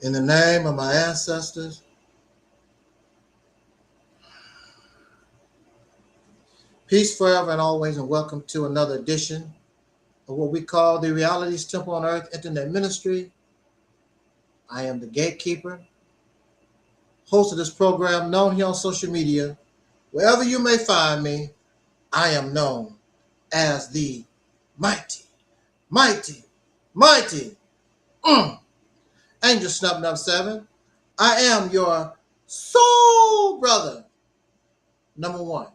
In the name of my ancestors, peace forever and always, and welcome to another edition of what we call the Reality's Temple on Earth Internet Ministry. I am the gatekeeper, host of this program, known here on social media. Wherever you may find me, I am known as the mighty Angel Snub 7. I am your soul brother, number one.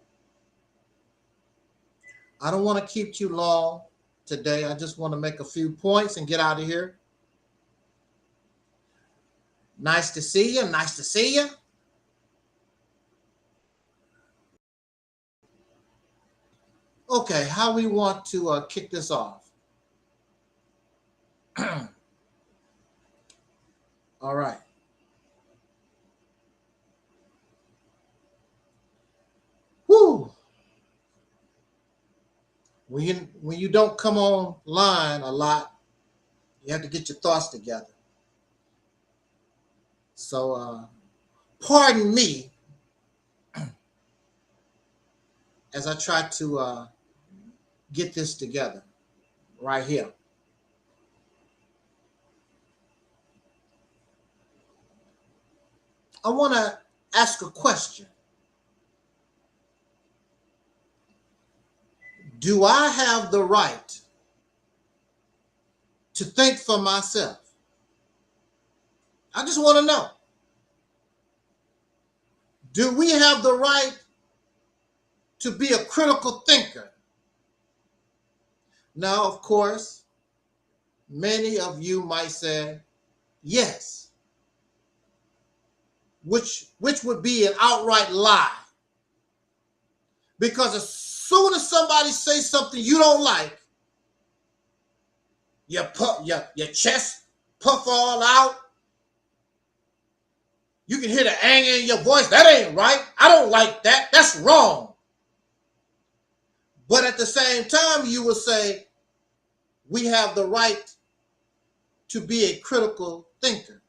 I don't want to keep too long today. I just want to make a few points and get out of here. Nice to see you. Nice to see you. Okay, how we want to kick this off? All right. Whoo. When you don't come online a lot, you have to get your thoughts together. So pardon me as I try to get this together right here. I want to ask a question. Do I have the right to think for myself? I just want to know. Do we have the right to be a critical thinker? Now, of course, many of you might say yes, which would be an outright lie. Because as soon as somebody says something you don't like, your chest puff all out. You can hear the anger in your voice. That ain't right. I don't like that. That's wrong. But at the same time, you will say, we have the right to be a critical thinker.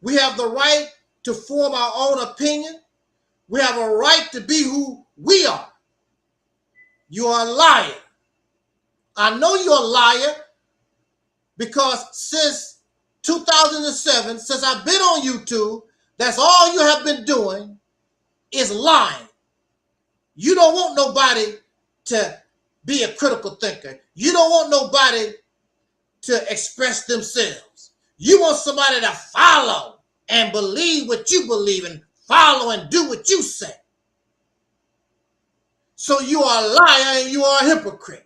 We have the right to form our own opinion. We have a right to be who we are. You are a liar. I know you're a liar because since 2007, since I've been on YouTube, that's all you have been doing is lying. You don't want nobody to be a critical thinker. You don't want nobody to express themselves. You want somebody to follow and believe what you believe and follow and do what you say. So you are a liar and you are a hypocrite.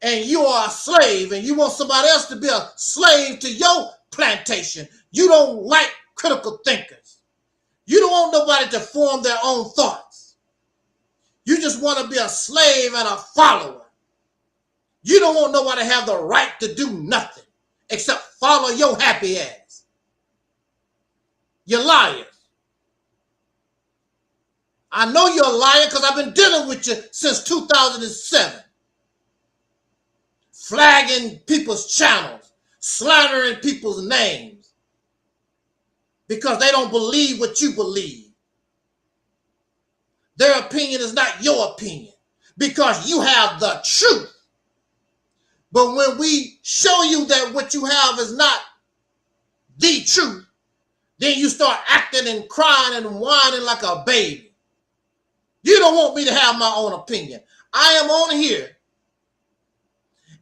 And you are a slave and you want somebody else to be a slave to your plantation. You don't like critical thinkers. You don't want nobody to form their own thoughts. You just want to be a slave and a follower. You don't want nobody to have the right to do nothing except follow your happy ass. You're liars. I know you're a liar because I've been dealing with you since 2007. Flagging people's channels, slandering people's names because they don't believe what you believe. Their opinion is not your opinion because you have the truth. But when we show you that what you have is not the truth, then you start acting and crying and whining like a baby. You don't want me to have my own opinion. I am on here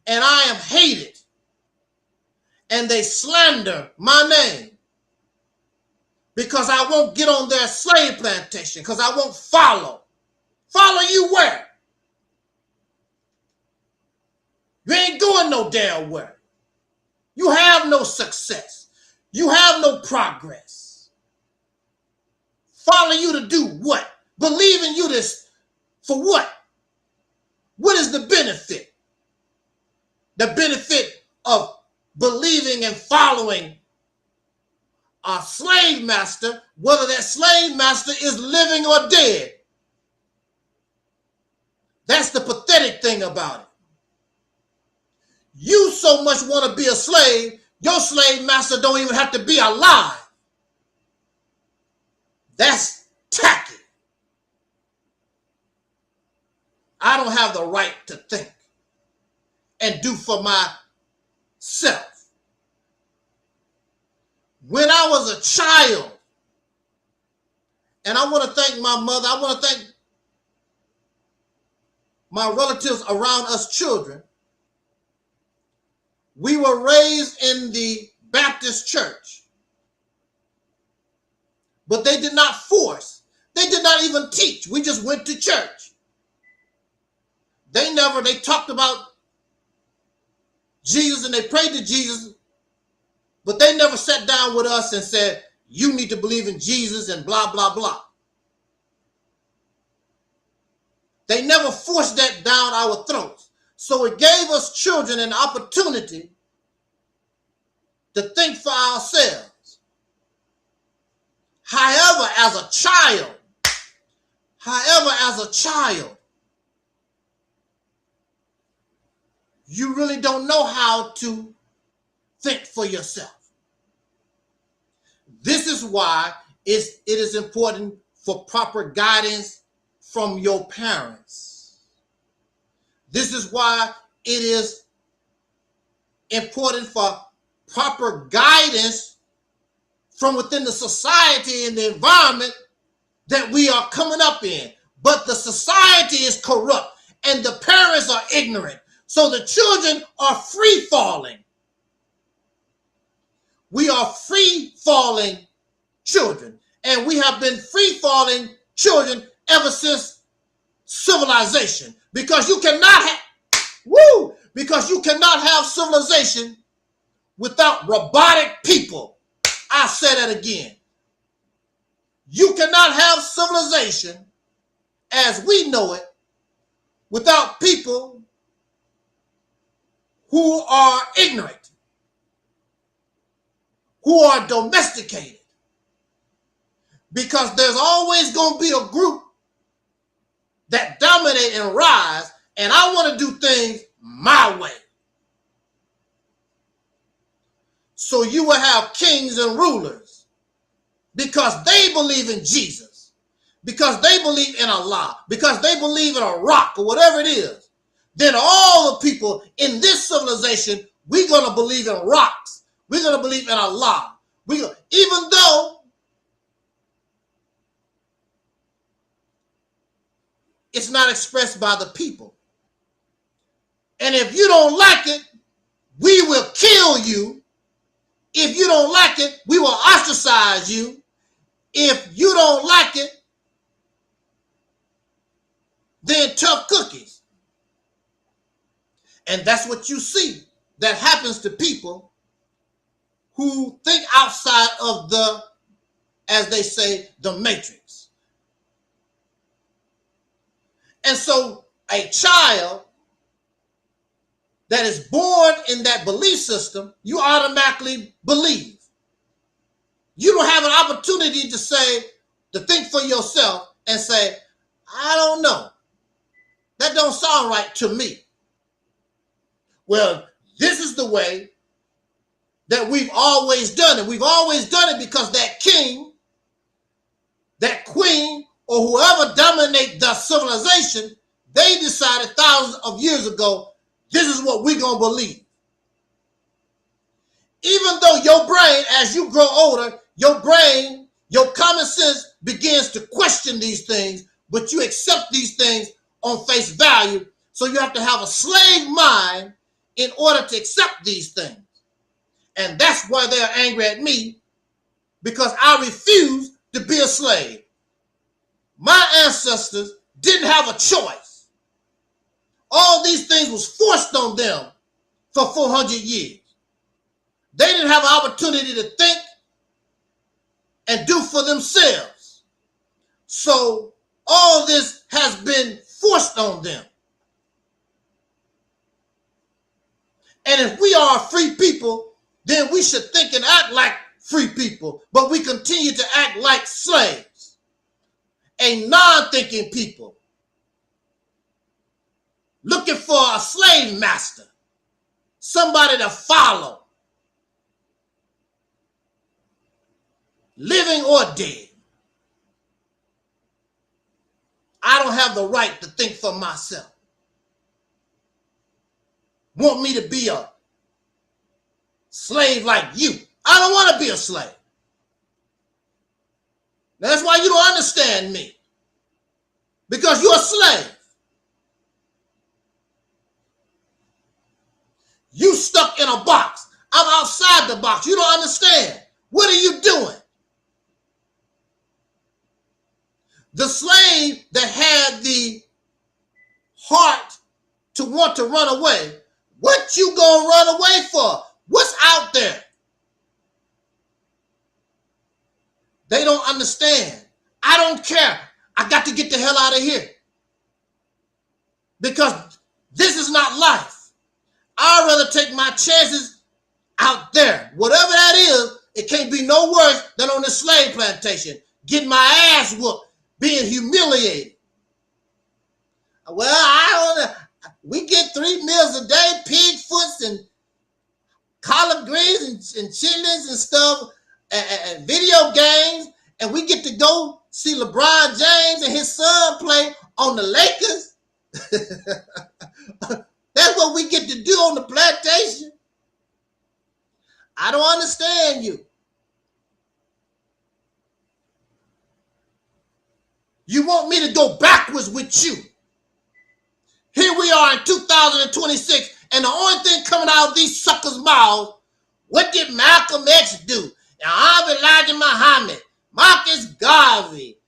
and I am hated and they slander my name because I won't get on their slave plantation, because I won't follow. Follow you where? You ain't going no damn where. You have no success. You have no progress. Follow you to do what? Believe in you this for what? What is the benefit? The benefit of believing and following a slave master, whether that slave master is living or dead. That's the pathetic thing about it. You so much want to be a slave, Your slave master don't even have to be alive. That's tacky. I don't have the right to think and do for myself. When I was a child, and I want to thank my mother, I want to thank my relatives around us children, we were raised in the Baptist church, but they did not force. They did not even teach. We just went to church. They talked about Jesus and they prayed to Jesus, but they never sat down with us and said, you need to believe in Jesus and blah, blah, blah. They never forced that down our throats. So it gave us children an opportunity to think for ourselves. However, as a child, you really don't know how to think for yourself. This is why it is important for proper guidance from your parents. This is why it is important for proper guidance from within the society and the environment that we are coming up in. But the society is corrupt and the parents are ignorant. So the children are free falling. We are free falling children. And we have been free falling children ever since civilization. Because you cannot have civilization without robotic people. I'll say that again. You cannot have civilization as we know it without people who are ignorant, who are domesticated. Because there's always going to be a group that dominate and rise, and I want to do things my way. So you will have kings and rulers because they believe in Jesus, because they believe in Allah, because they believe in a rock or whatever it is. Then all the people in this civilization, we're going to believe in rocks. We're going to believe in Allah. Even though it's not expressed by the people. And if you don't like it, we will kill you. If you don't like it, we will ostracize you. If you don't like it, then tough cookies. And that's what you see that happens to people who think outside of the, as they say, the matrix. And so a child that is born in that belief system, you automatically believe. You don't have an opportunity to think for yourself and say, I don't know. That don't sound right to me. Well, this is the way that we've always done it. We've always done it because that king, that queen, or whoever dominate the civilization, they decided thousands of years ago, this is what we're going to believe. Even though your brain, as you grow older, your brain, your common sense begins to question these things, but you accept these things on face value. So you have to have a slave mind in order to accept these things. And that's why they're angry at me, because I refuse to be a slave. My ancestors didn't have a choice. All these things was forced on them for 400 years. They didn't have an opportunity to think and do for themselves. So all this has been forced on them. And if we are free people, then we should think and act like free people, but we continue to act like slaves, a non-thinking people, looking for a slave master, somebody to follow. living or dead. I don't have the right to think for myself. Want me to be a slave like you. I don't want to be a slave. That's why you don't understand me. Because you're a slave. You stuck in a box. I'm outside the box. You don't understand. What are you doing? The slave that had the heart to want to run away, what you gonna run away for? What's out there? They don't understand. I don't care. I got to get the hell out of here. Because this is not life. I'd rather take my chances out there. Whatever that is, it can't be no worse than on the slave plantation. Getting my ass whooped, being humiliated. Well, we get 3 meals a day, pig foots and collard greens and chitlins and stuff, and video games, and we get to go see LeBron James and his son play on the Lakers. That's what we get to do on the plantation. I don't understand you. You want me to go backwards with you. Here we are in 2026, and the only thing coming out of these suckers' mouths, what did Malcolm X do? And I'm Elijah Muhammad, Marcus Garvey,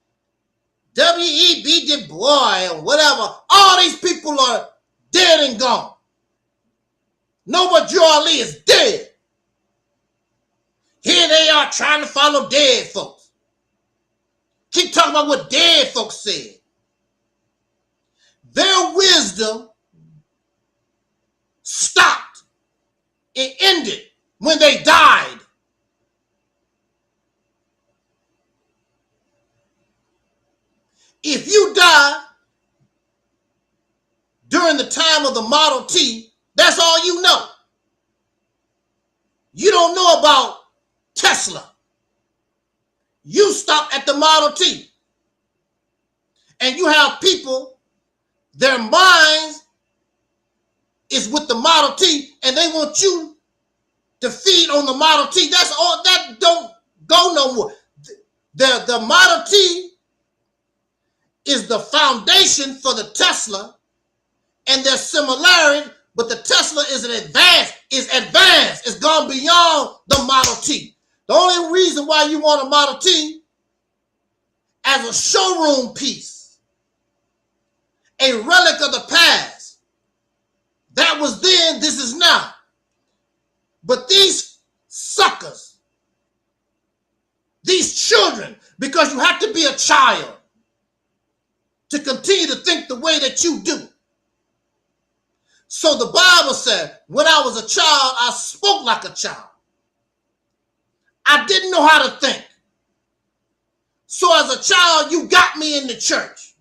W.E.B. Du Bois, and whatever. All these people are dead and gone. Noble Drew Ali is dead. Here they are trying to follow dead folks. Keep talking about what dead folks said. Their wisdom stopped. It ended when they died. If you die during the time of the Model T, that's all you know. You don't know about Tesla. You stop at the Model T. And you have people, their minds is with the Model T, and they want you to feed on the Model T. That's all. That don't go no more. The Model T is the foundation for the Tesla, and there's similarity, but the Tesla is advanced. It's gone beyond the Model T. The only reason why you want a Model T as a showroom piece, a relic of the past. That was then, this is now. But these suckers, these children, because you have to be a child to continue to think the way that you do. So the Bible said, when I was a child, I spoke like a child. I didn't know how to think. So as a child, you got me in the church.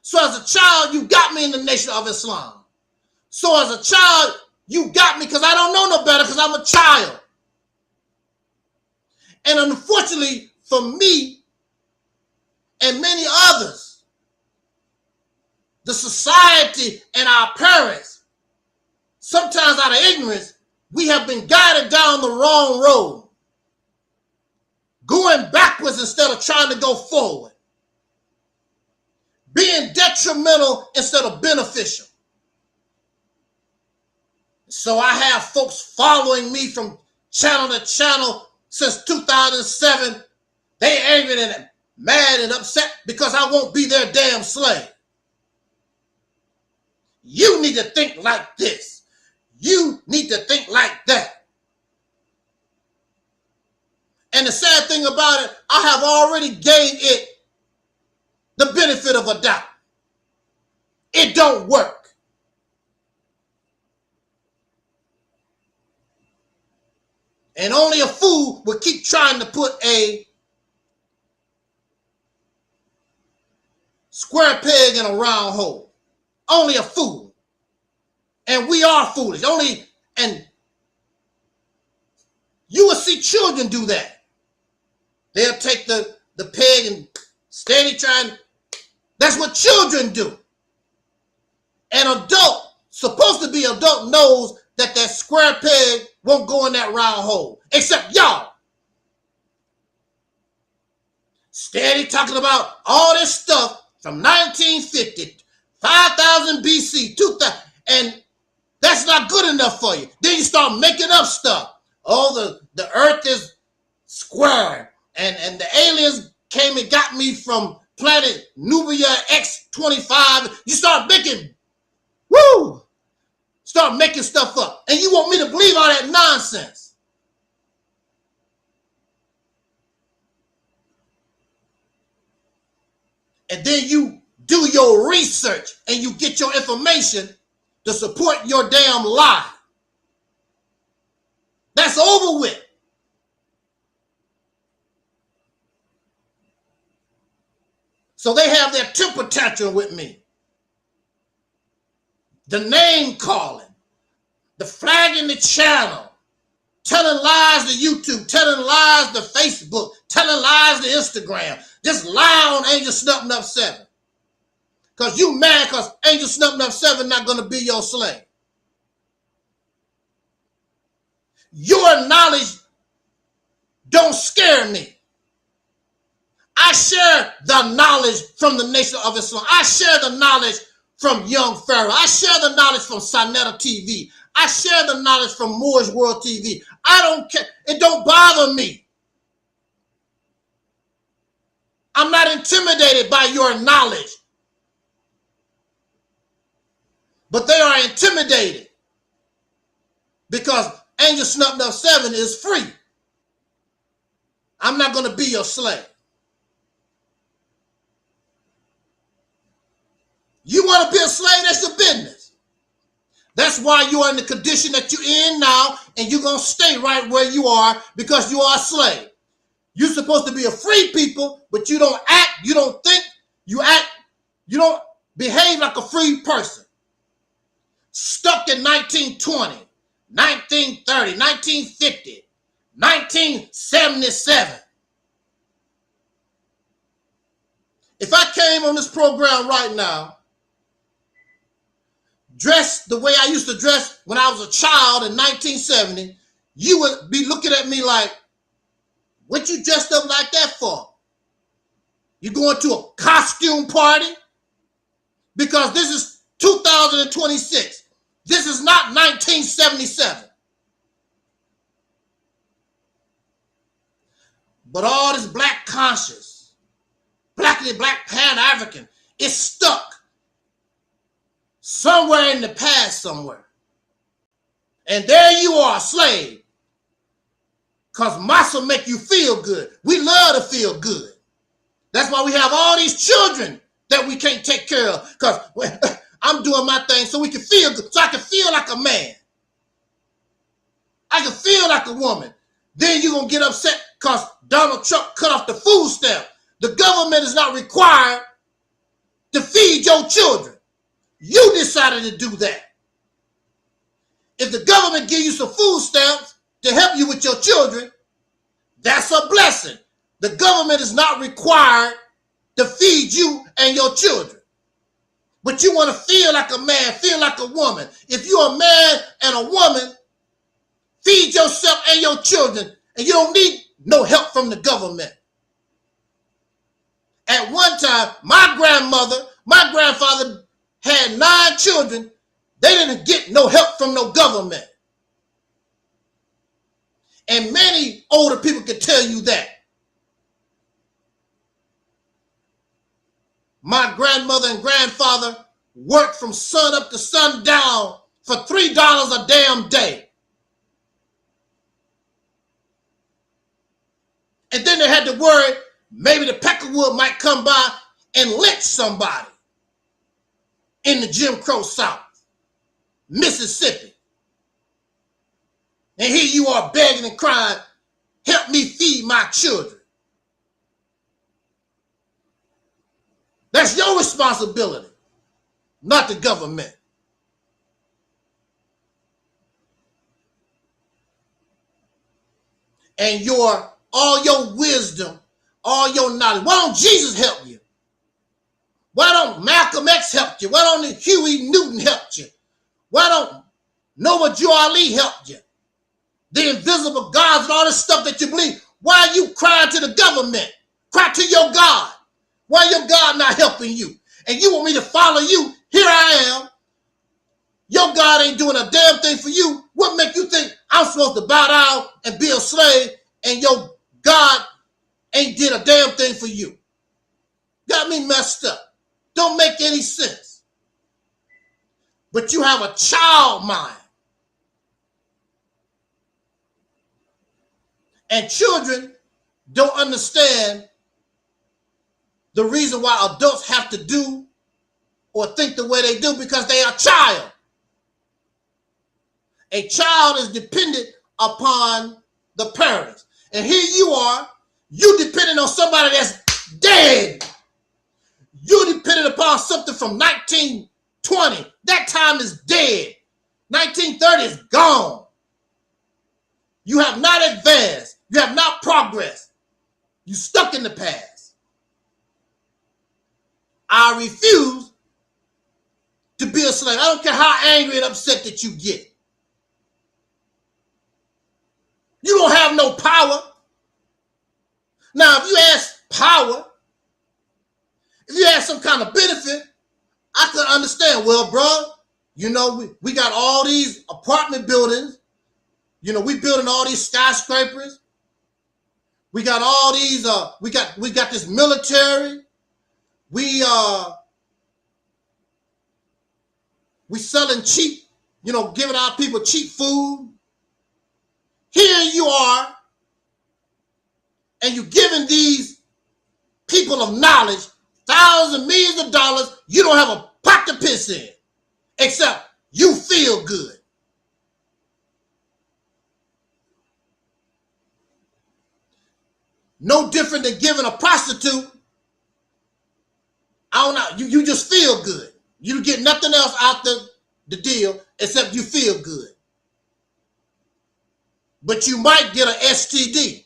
So as a child, you got me in the Nation of Islam. So as a child, you got me because I don't know no better because I'm a child. And unfortunately for me and many others, the society and our parents, sometimes out of ignorance, we have been guided down the wrong road. Going backwards instead of trying to go forward. Being detrimental instead of beneficial. So I have folks following me from channel to channel since 2007. They angry and mad and upset because I won't be their damn slave. You need to think like this. You need to think like that. And the sad thing about it, I have already gave it the benefit of a doubt. It don't work. And only a fool will keep trying to put a square peg in a round hole. Only a fool. And we are foolish. And you will see children do that. They'll take the peg and steady trying. That's what children do. An adult, supposed to be adult, knows that that square peg won't go in that round hole. Except y'all. Steady talking about all this stuff from 1950, 5000 BC, 2000, and that's not good enough for you. Then you start making up stuff. Oh, the earth is square, and the aliens came and got me from planet Nubia X25. You start making, start making stuff up. And you want me to believe all that nonsense. And then you do your research and you get your information to support your damn lie. That's over with. So they have their temper tantrum with me. The name calling, the flagging the channel, telling lies to YouTube, telling lies to Facebook, telling lies to Instagram. Just lie on Angel Snuffing Up 7. Because you mad because Angel Snuffing Up 7 not going to be your slave. Your knowledge don't scare me. I share the knowledge from the Nation of Islam. I share the knowledge from Young Pharaoh. I share the knowledge from Sinetta TV. I share the knowledge from Moore's World TV. I don't care. It don't bother me. I'm not intimidated by your knowledge. But they are intimidated because Angel Snuffed Up 7 is free. I'm not going to be your slave. You want to be a slave, that's your business. That's why you are in the condition that you're in now, and you're going to stay right where you are because you are a slave. You're supposed to be a free people, but you don't act, you don't think, you act, you don't behave like a free person. Stuck in 1920, 1930, 1950, 1977. If I came on this program right now, dressed the way I used to dress when I was a child in 1970, you would be looking at me like, what you dressed up like that for? You going to a costume party? Because this is 2026. This is not 1977. But all this black conscious, black Pan-African, is stuck somewhere in the past somewhere. And there you are, a slave. Because muscle make you feel good. We love to feel good. That's why we have all these children that we can't take care of. Because I'm doing my thing so we can feel good. So I can feel like a man. I can feel like a woman. Then you're going to get upset because Donald Trump cut off the food stamp. The government is not required to feed your children. You decided to do that. If the government give you some food stamps to help you with your children, that's a blessing. The government is not required to feed you and your children. But you want to feel like a man, feel like a woman. If you're a man and a woman, feed yourself and your children, and you don't need no help from the government. At one time, my grandfather had 9 children. They didn't get no help from no government. And many older people can tell you that. My grandmother and grandfather worked from sun up to sundown for $3 a damn day. And then they had to worry maybe the Peckerwood might come by and lynch somebody in the Jim Crow South, Mississippi. And here you are begging and crying, help me feed my children. That's your responsibility, not the government. And your all your wisdom, all your knowledge? Why don't Jesus help you? Why don't Malcolm X help you? Why don't Huey Newton help you? Why don't Noah Joe Ali help you? The invisible gods and all this stuff that you believe. Why are you crying to the government? Cry to your God. Why your God not helping you? And you want me to follow you? Here I am. Your God ain't doing a damn thing for you. What make you think I'm supposed to bow down and be a slave and your God ain't did a damn thing for you? Got me messed up. Don't make any sense. But you have a child mind. And children don't understand the reason why adults have to do or think the way they do, because they are a child. A child is dependent upon the parents. And here you are, you dependent on somebody that's dead. You dependent upon something from 1920. That time is dead. 1930 is gone. You have not advanced. You have not progressed. You stuck in the past. I refuse to be a slave. I don't care how angry and upset that you get. You don't have no power. Now, if you ask power, if you ask some kind of benefit, I can understand. Well, bro, you know, we got all these apartment buildings. You know, we building all these skyscrapers. We got all these, we got this military. We selling cheap, you know, giving our people cheap food. Here you are, and you're giving these people of knowledge thousands, millions of dollars. You don't have a pot to piss in, except you feel good. No different than giving a prostitute. I don't know. You just feel good. You get nothing else out the deal except you feel good. But you might get an STD.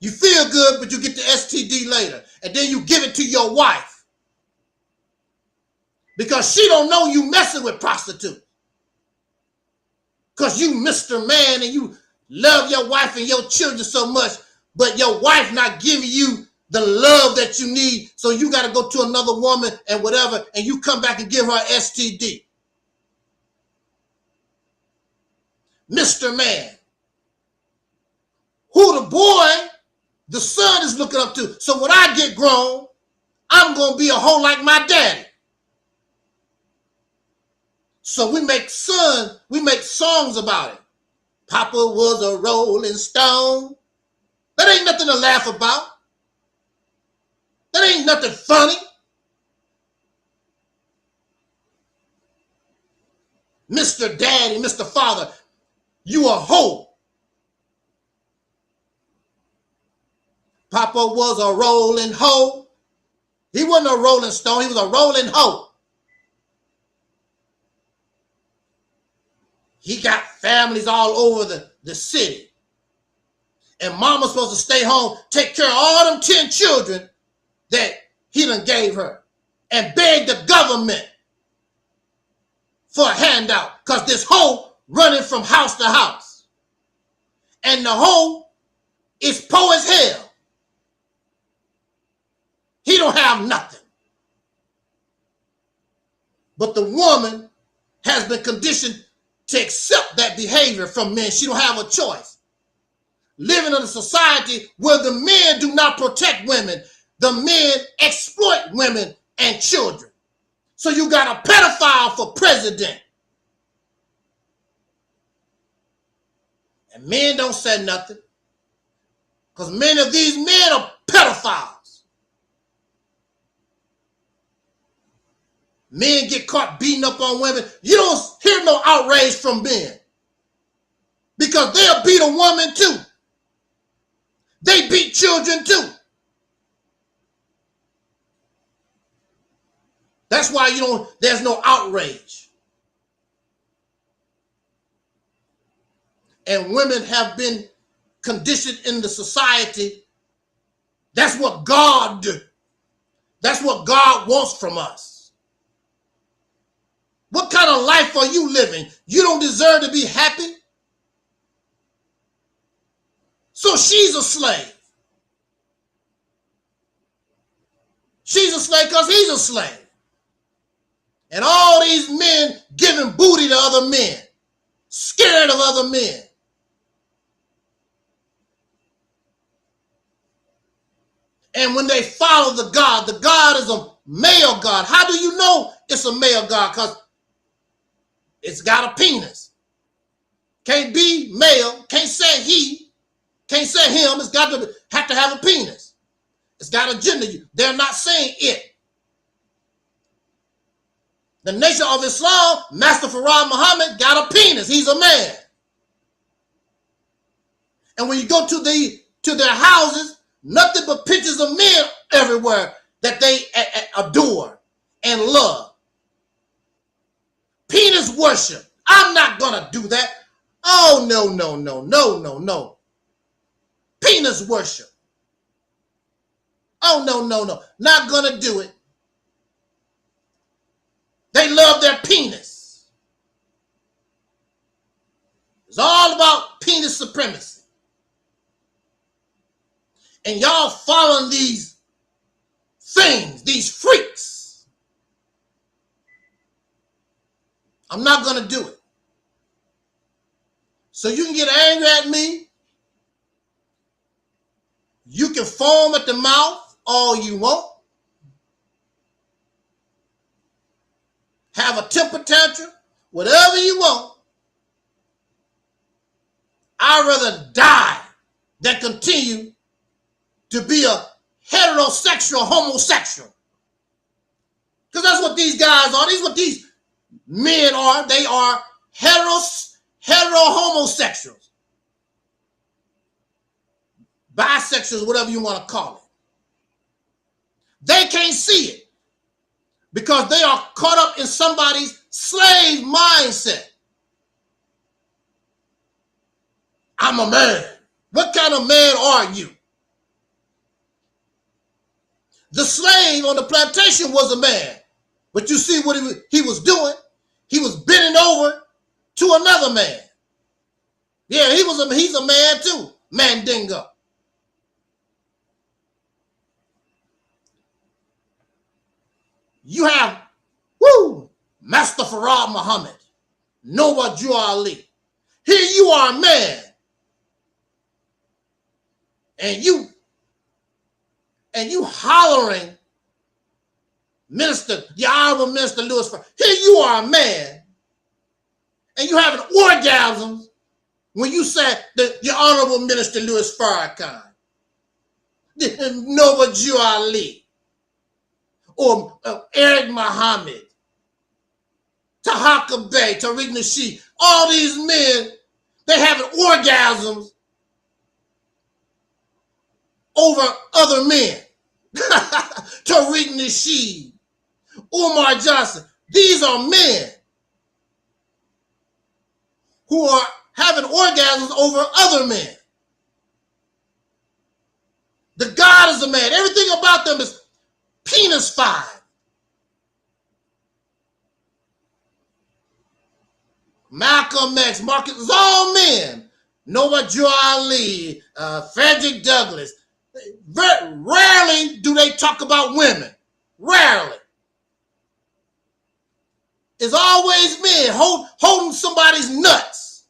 You feel good, but you get the STD later. And then you give it to your wife. Because she don't know you messing with prostitutes. Because you Mr. Man and you love your wife and your children so much, but your wife not giving you the love that you need, so you got to go to another woman and whatever, and you come back and give her STD. Mr. Man, who the boy, the son is looking up to. So when I get grown, I'm going to be a hoe like my daddy. So we make songs about it. Papa was a rolling stone. That ain't nothing to laugh about. That ain't nothing funny. Mr. Daddy, Mr. Father, you a hoe. Papa was a rolling hoe. He wasn't a rolling stone. He was a rolling hoe. He got families all over the city. And mama's supposed to stay home, take care of all them 10 children that he done gave her, and beg the government for a handout, because this hoe running from house to house. And the hoe is poor as hell. He don't have nothing. But the woman has been conditioned to accept that behavior from men. She don't have a choice. Living in a society where the men do not protect women. The men exploit women and children. So you got a pedophile for president. And men don't say nothing, because many of these men are pedophiles. Men get caught beating up on women. You don't hear no outrage from men, because they'll beat a woman too. They beat children too. That's why there's no outrage. And women have been conditioned in the society. That's what God wants from us. What kind of life are you living? You don't deserve to be happy. So she's a slave. She's a slave because he's a slave. And all these men giving booty to other men, scared of other men. And when they follow the God is a male God. How do you know it's a male God? Because it's got a penis. Can't be male, can't say he, can't say him. It's got to have to have a penis. It's got a gender. They're not saying it. The Nation of Islam, Master Farad Muhammad, got a penis. He's a man. And when you go to their houses, nothing but pictures of men everywhere that they adore and love. Penis worship. I'm not going to do that. Oh, no, no, no, no, no, no. Penis worship. Oh, no, no, no. Not going to do it. They love their penis. It's all about penis supremacy. And y'all following these things, these freaks. I'm not going to do it. So you can get angry at me. You can foam at the mouth all you want. Have a temper tantrum, whatever you want. I'd rather die than continue to be a heterosexual homosexual. Because that's what these guys are. These are what these men are. They are hetero homosexuals. Bisexuals, whatever you want to call it. They can't see it because they are caught up in somebody's slave mindset. I'm a man. What kind of man are you? The slave on the plantation was a man. But you see what he was doing? He was bending over to another man. Yeah, he's a man too. Mandingo. You have, Master Farad Muhammad, Noah Ali. Here you are a man. And you hollering, the Honorable Minister Louis Farrakhan. Here you are a man. And you having orgasms when you said the Honorable Minister Louis Farrakhan. Noah Ali. Or Eric Muhammad, Tahaka Bey, Tariq Nasheed, all these men, they having orgasms over other men. Tariq Nasheed, Umar Johnson, these are men who are having orgasms over other men. The God is a man. Everything about them is penis-fied. Malcolm X, Marcus, is all men. Noah Ali, Frederick Douglass. Rarely do they talk about women. Rarely. It's always men holding somebody's nuts.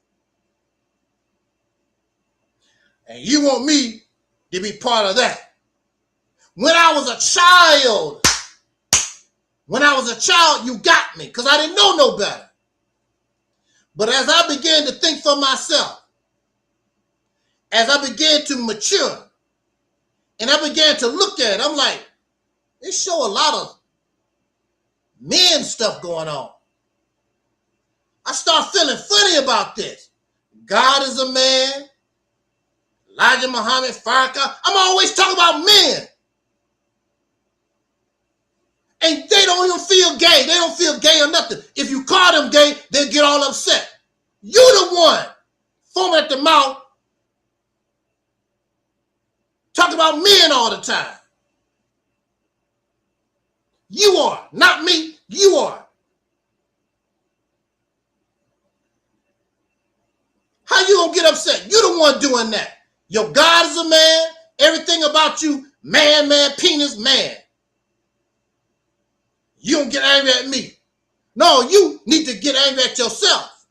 And you want me to be part of that. When I was a child, you got me because I didn't know no better. But as I began to think for myself, as I began to mature, and I began to look at it, I'm like, it show a lot of men stuff going on. I start feeling funny about this. God is a man. Elijah Muhammad, Farrakhan. I'm always talking about men. And they don't even feel gay. They don't feel gay or nothing. If you call them gay, they'll get all upset. You the one foaming at the mouth Talk about men all the time. You are, not me, you are. How you gonna get upset? You the one doing that. Your God is a man. Everything about you, man, penis, man. You don't get angry at me. No, you need to get angry at yourself.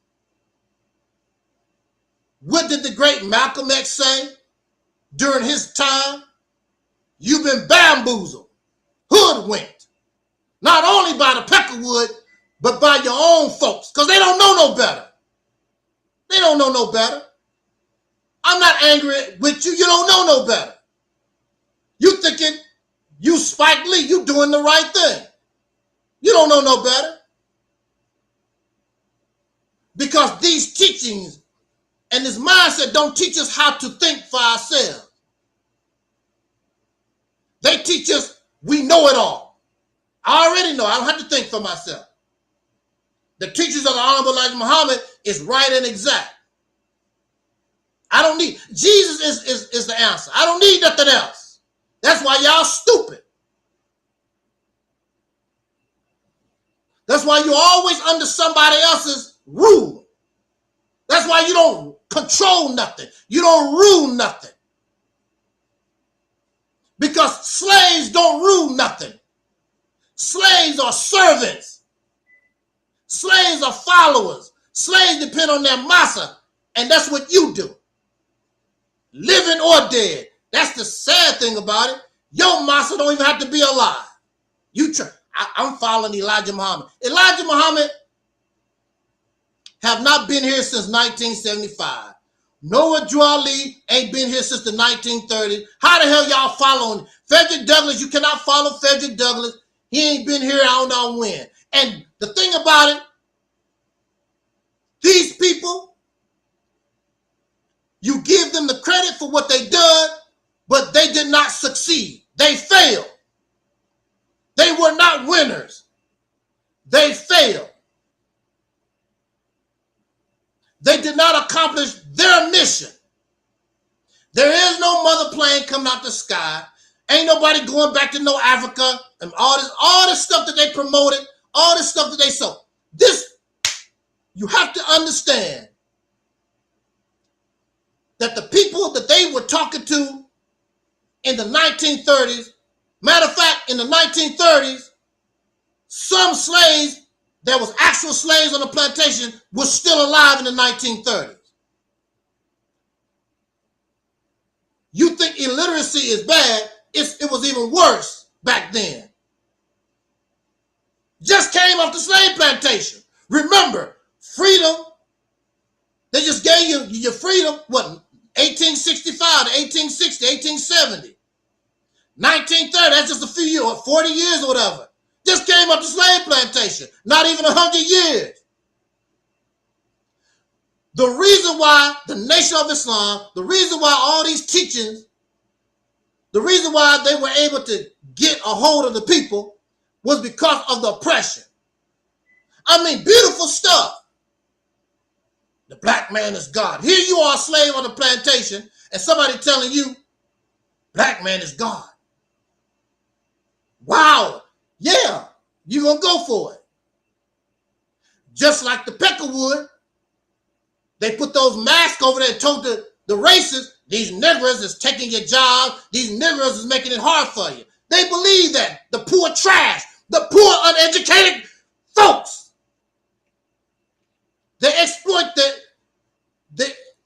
What did the great Malcolm X say during his time? You've been bamboozled, hoodwinked, not only by the Peckerwood, but by your own folks, because they don't know no better. They don't know no better. I'm not angry with you. You don't know no better. You thinking you Spike Lee, you doing the right thing. You don't know no better. Because these teachings and this mindset don't teach us how to think for ourselves. They teach us we know it all. I already know. I don't have to think for myself. The teachings of the Honorable Elijah Muhammad is right and exact. I don't need, Jesus is the answer. I don't need nothing else. That's why y'all stupid. That's why you're always under somebody else's rule. That's why you don't control nothing. You don't rule nothing. Because slaves don't rule nothing. Slaves are servants. Slaves are followers. Slaves depend on their massa, and that's what you do. Living or dead. That's the sad thing about it. Your massa don't even have to be alive. I'm following Elijah Muhammad. Elijah Muhammad have not been here since 1975. Noah Drawley ain't been here since the 1930s. How the hell y'all following Frederick Douglass? You cannot follow Frederick Douglass. He ain't been here, I don't know when. And the thing about it, these people, you give them the credit for what they done, but they did not succeed. They failed. They were not winners. They failed. They did not accomplish their mission. There is no mother plane coming out the sky. Ain't nobody going back to no Africa and all this stuff that they promoted, all this stuff that they sold. This, you have to understand that the people that they were talking to in the 1930s, matter of fact, in the 1930s, some slaves that was actual slaves on the plantation was still alive in the 1930s. You think illiteracy is bad? It was even worse back then. Just came off the slave plantation. Remember, freedom, they just gave you your freedom, what, 1865 to 1860, 1870. 1930, that's just a few years, 40 years or whatever. Just came off the slave plantation. Not even 100 years. The reason why the Nation of Islam, the reason why all these teachings, the reason why they were able to get a hold of the people was because of the oppression. I mean, beautiful stuff. The black man is God. Here you are, a slave on the plantation, and somebody telling you, black man is God. Wow. Yeah, you're going to go for it. Just like the Peckerwood, they put those masks over there and told the racists, these niggers is taking your job, these niggers is making it hard for you. They believe that. The poor trash, the poor uneducated folks. They exploit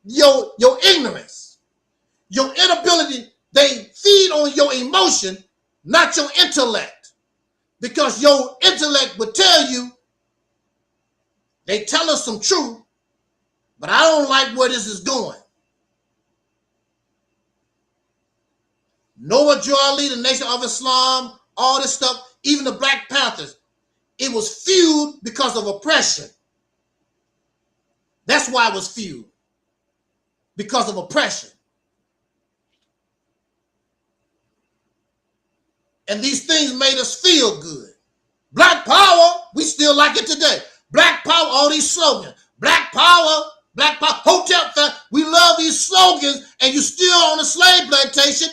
your ignorance, your inability. They feed on your emotion, not your intellect. Because your intellect would tell you, they tell us some truth, but I don't like where this is going. Noah Drawley, the Nation of Islam, all this stuff, even the Black Panthers, it was fueled because of oppression. That's why it was fueled. Because of oppression. And these things made us feel good. Black power, we still like it today. Black power, all these slogans. Black power, hotel, we love these slogans, and you still on a slave plantation.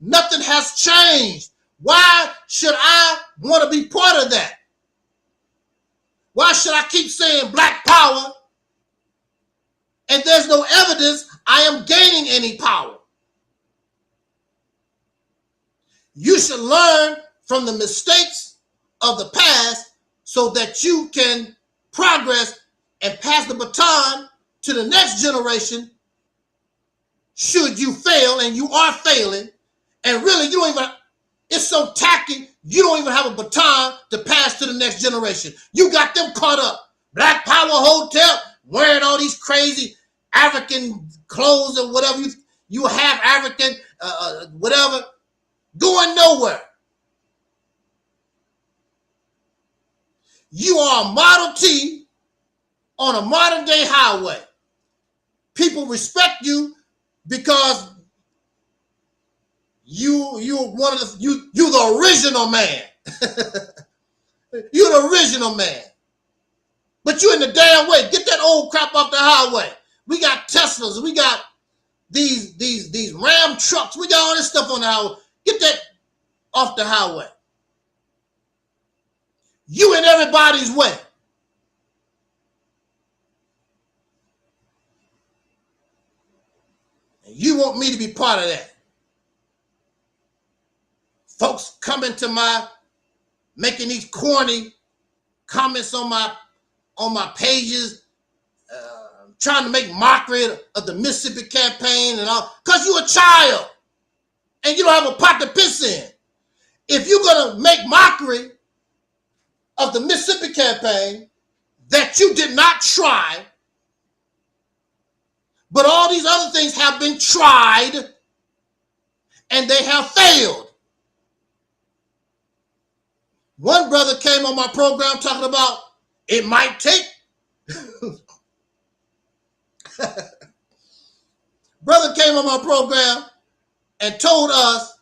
Nothing has changed. Why should I want to be part of that? Why should I keep saying black power and there's no evidence I am gaining any power? You should learn from the mistakes of the past so that you can progress and pass the baton to the next generation should you fail, and you are failing. And really, you don't even, it's so tacky, you don't even have a baton to pass to the next generation. You got them caught up. Black Power Hotel, wearing all these crazy African clothes or whatever, you have African, whatever, going nowhere. You are a Model T on a modern day highway. People respect you because you're the original man. You're the original man. But you're in the damn way. Get that old crap off the highway. We got Teslas. We got these Ram trucks. We got all this stuff on the highway. Get that off the highway. You in everybody's way. And you want me to be part of that. Folks coming to making these corny comments on my pages, trying to make mockery of the Mississippi campaign and all, because you're a child and you don't have a pot to piss in. If you're going to make mockery of the Mississippi campaign that you did not try, but all these other things have been tried and they have failed. One brother came on my program talking about it might take. Brother came on my program and told us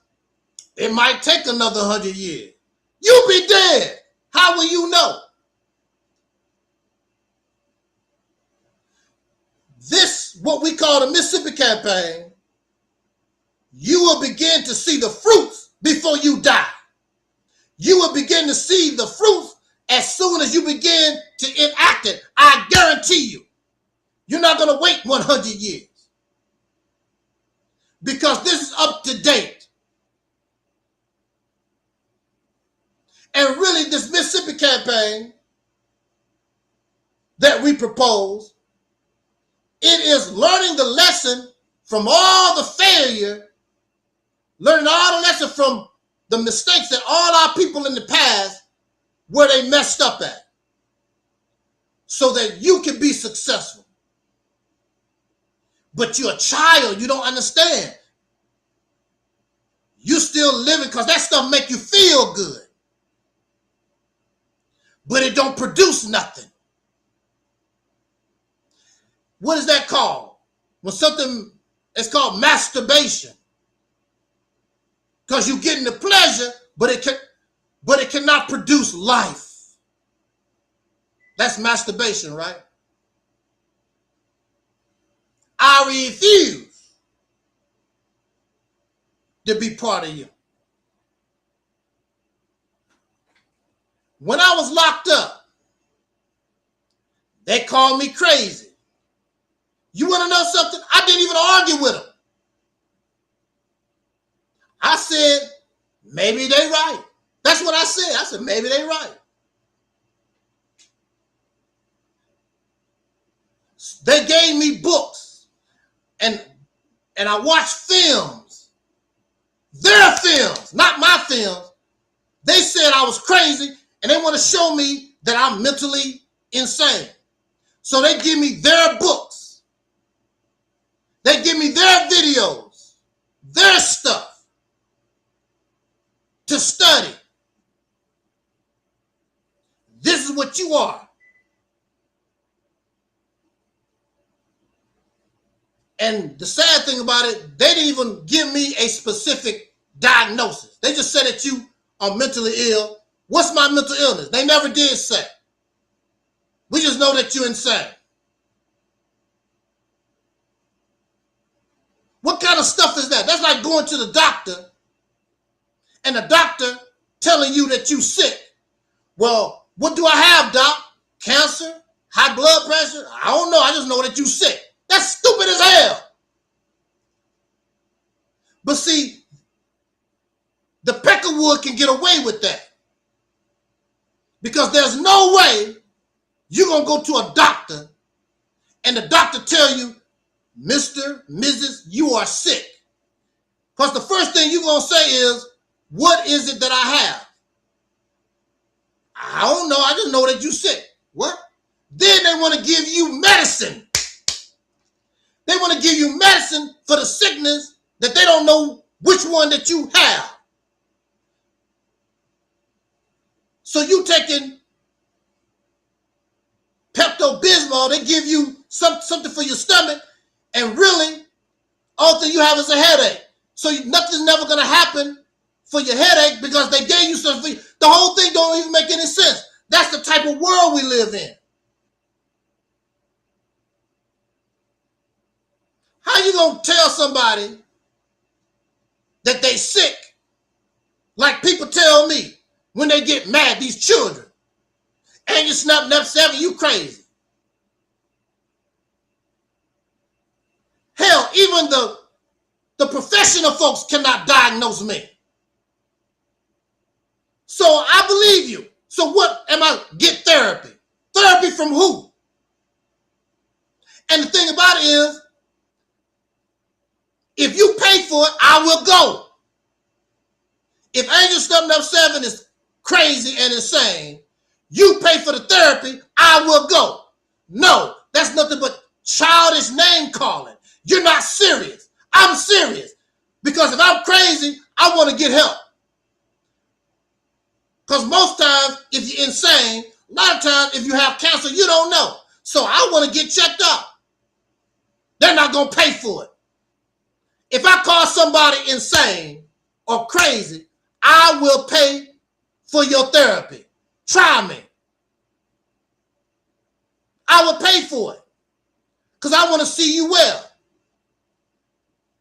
it might take another 100 years. You'll be dead. How will you know? This, what we call the Mississippi campaign, you will begin to see the fruits before you die. You will begin to see the fruits as soon as you begin to enact it. I guarantee you. You're not going to wait 100 years. Because this is up to date. And really, this Mississippi campaign that we propose, it is learning the lesson from all the failure, learning all the lesson from the mistakes that all our people in the past, where they messed up at, so that you can be successful. But you're a child, you don't understand. You still living because that stuff make you feel good. But it don't produce nothing. What is that called? When something, it's called masturbation. Because you're getting the pleasure, but it cannot produce life. That's masturbation, right? I refuse to be part of you. When I was locked up, they called me crazy. You want to know something? I didn't even argue with them. I said, maybe they right. That's what I said. I said, maybe they right. They gave me books and I watched films. Their films, not my films. They said I was crazy and they want to show me that I'm mentally insane. So they give me their books. They give me their videos, their stuff to study. This is what you are. And the sad thing about it, they didn't even give me a specific diagnosis. They just said that you are mentally ill. What's my mental illness? They never did say. We just know that you're insane. What kind of stuff is that? That's like going to the doctor and the doctor telling you that you sick. Well, what do I have, doc? Cancer? High blood pressure? I don't know. I just know that you sick. That's stupid as hell. But see, the Peckerwood can get away with that. Because there's no way you're going to go to a doctor and the doctor tell you, Mr., Mrs., you are sick. Because the first thing you're going to say is, what is it that I have? I don't know. I just know that you're sick. What? Then they want to give you medicine. They want to give you medicine for the sickness that they don't know which one that you have. So you taking Pepto-Bismol, they give you something for your stomach, and really, all thing you have is a headache. So nothing's never going to happen for your headache because they gave you something for you. The whole thing don't even make any sense. That's the type of world we live in. How you going to tell somebody that they sick like people tell me when they get mad, these children? And you snapping up 7, you crazy. Hell, even the professional folks cannot diagnose me. So I believe you. So what am I get therapy? Therapy from who? And the thing about it is, if you pay for it, I will go. If Angel Stumping Up 7 is crazy and insane, you pay for the therapy, I will go. No, that's nothing but childish name calling. You're not serious. I'm serious. Because if I'm crazy, I want to get help. Because most times, if you're insane, a lot of times, if you have cancer, you don't know. So I want to get checked out. They're not going to pay for it. If I call somebody insane or crazy, I will pay for your therapy. Try me. I will pay for it. Because I want to see you well.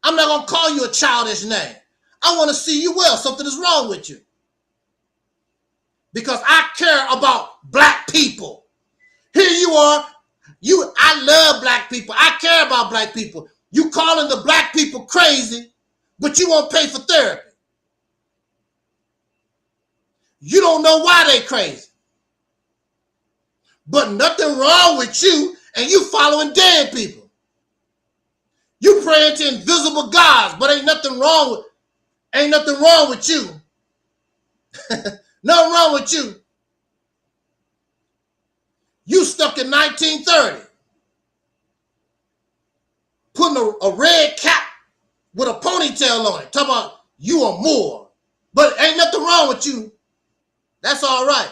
I'm not going to call you a childish name. I want to see you well. Something is wrong with you. Because I care about black people. Here you are. I love black people. I care about black people. You calling the black people crazy, but you won't pay for therapy. You don't know why they crazy. But nothing wrong with you, and you following dead people. You praying to invisible gods, but ain't nothing wrong with you. Nothing wrong with you. You stuck in 1930. Putting a red cap with a ponytail on it. Talking about you are more. But ain't nothing wrong with you. That's all right.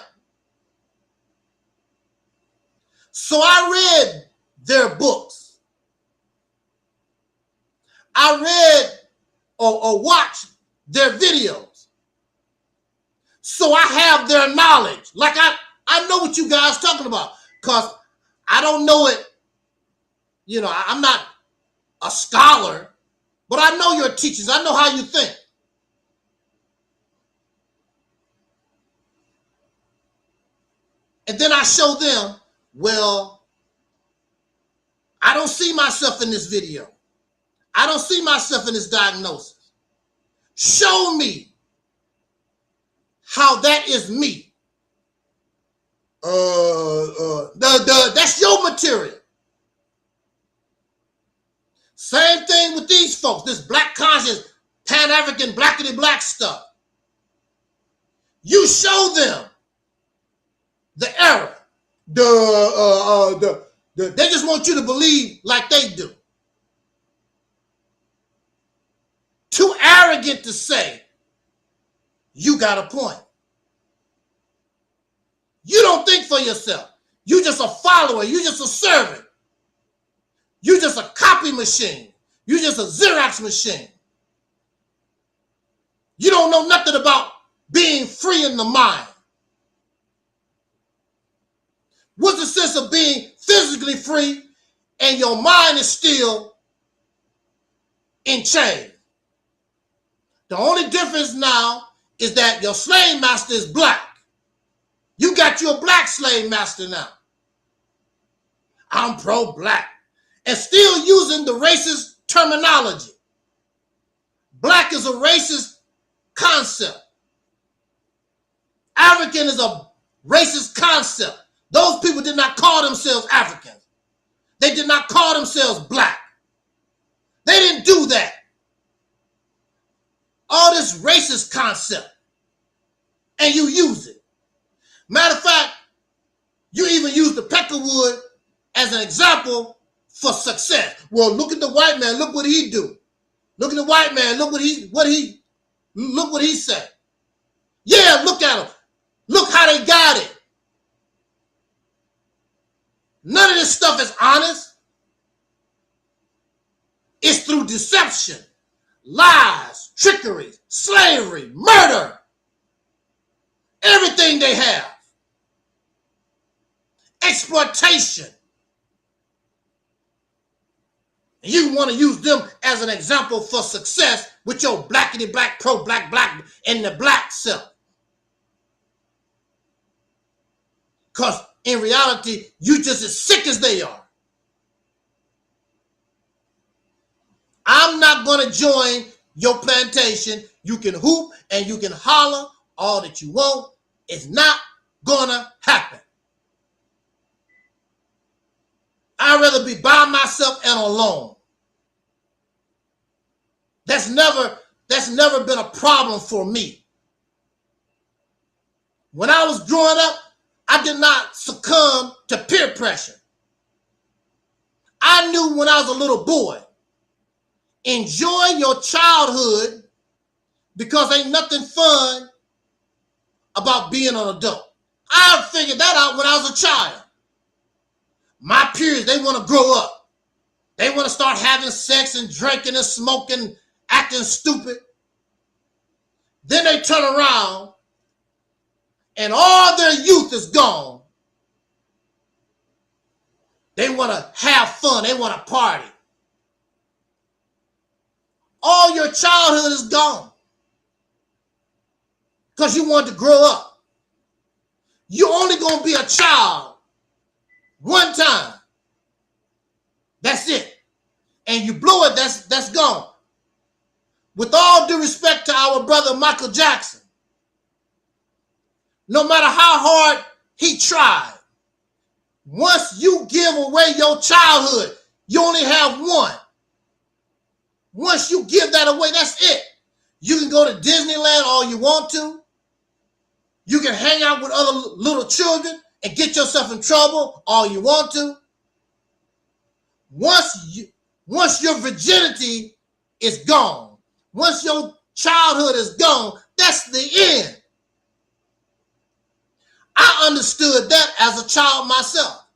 So I read their books. I read or watched their videos. So I have their knowledge. Like I know what you guys talking about. Because I don't know it. You know, I'm not a scholar, but I know your teachers. I know how you think. And then I show them, well, I don't see myself in this video. I don't see myself in this diagnosis. Show me how that is me. That's your material. Same thing with these folks, this black conscious, Pan-African, blackity black stuff. You show them the error. They just want you to believe like they do. Too arrogant to say, you got a point. You don't think for yourself. You just a follower. You just a servant. You just a copy machine. You just a Xerox machine. You don't know nothing about being free in the mind. What's the sense of being physically free and your mind is still in chains? The only difference now is that your slave master is black. You got your black slave master now. I'm pro-black. And still using the racist terminology. Black is a racist concept. African is a racist concept. Those people did not call themselves Africans. They did not call themselves black. They didn't do that. All this racist concept. And you use it. Matter of fact, you even use the peckerwood as an example for success. Well, look at the white man. Look what he do. Look at the white man. Look what he said. Yeah, look at him. Look how they got it. None of this stuff is honest. It's through deception, lies, trickery, slavery, murder. Everything they have. Exploitation. And you want to use them as an example for success with your blackity black, pro-black, black, and the black self. Because in reality, you just as sick as they are. I'm not going to join your plantation. You can hoop and you can holler all that you want. It's not going to happen. I'd rather be by myself and alone. That's never been a problem for me. When I was growing up, I did not succumb to peer pressure. I knew when I was a little boy, enjoy your childhood because ain't nothing fun about being an adult. I figured that out when I was a child. My peers, they want to grow up. They want to start having sex and drinking and smoking, acting stupid. Then they turn around and all their youth is gone. They want to have fun. They want to party. All your childhood is gone because you want to grow up. You're only going to be a child one time. That's it. And you blow it, that's gone. With all due respect to our brother Michael Jackson, no matter how hard he tried, once you give away your childhood, you only have one. Once you give that away, that's it. You can go to Disneyland all you want to. You can hang out with other little children and get yourself in trouble all you want to. Once your virginity is gone, once your childhood is gone, that's the end. I understood that as a child myself.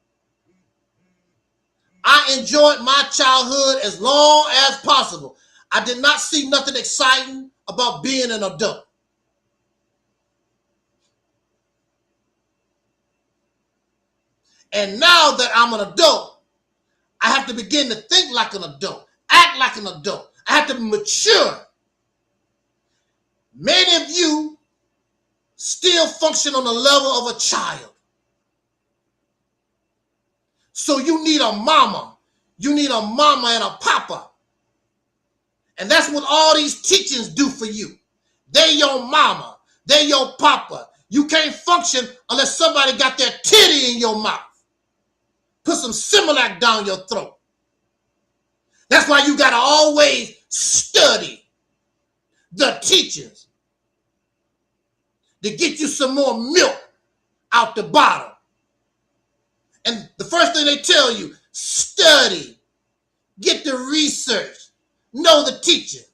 I enjoyed my childhood as long as possible. I did not see nothing exciting about being an adult. And now that I'm an adult, I have to begin to think like an adult, act like an adult. I have to mature. Many of you still function on the level of a child. So you need a mama. You need a mama and a papa. And that's what all these teachings do for you. They your mama. They your papa. You can't function unless somebody got their titty in your mouth. Put some Similac down your throat. That's why you got to always study the teachings to get you some more milk out the bottle. And the first thing they tell you, study, get the research, know the teaching.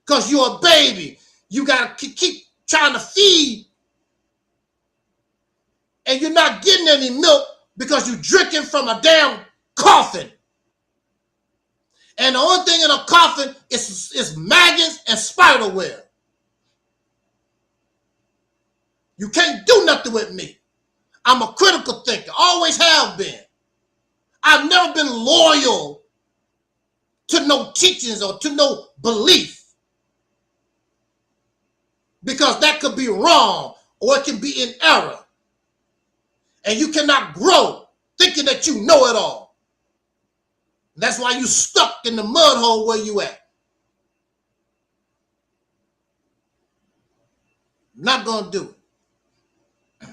Because you're a baby. You got to keep trying to feed. And you're not getting any milk because you're drinking from a damn coffin. And the only thing in a coffin is maggots and spider web. You can't do nothing with me. I'm a critical thinker, always have been. I've never been loyal to no teachings or to no belief. because that could be wrong or it can be in error. And you cannot grow thinking that you know it all. That's why you stuck in the mud hole where you at. Not going to do it.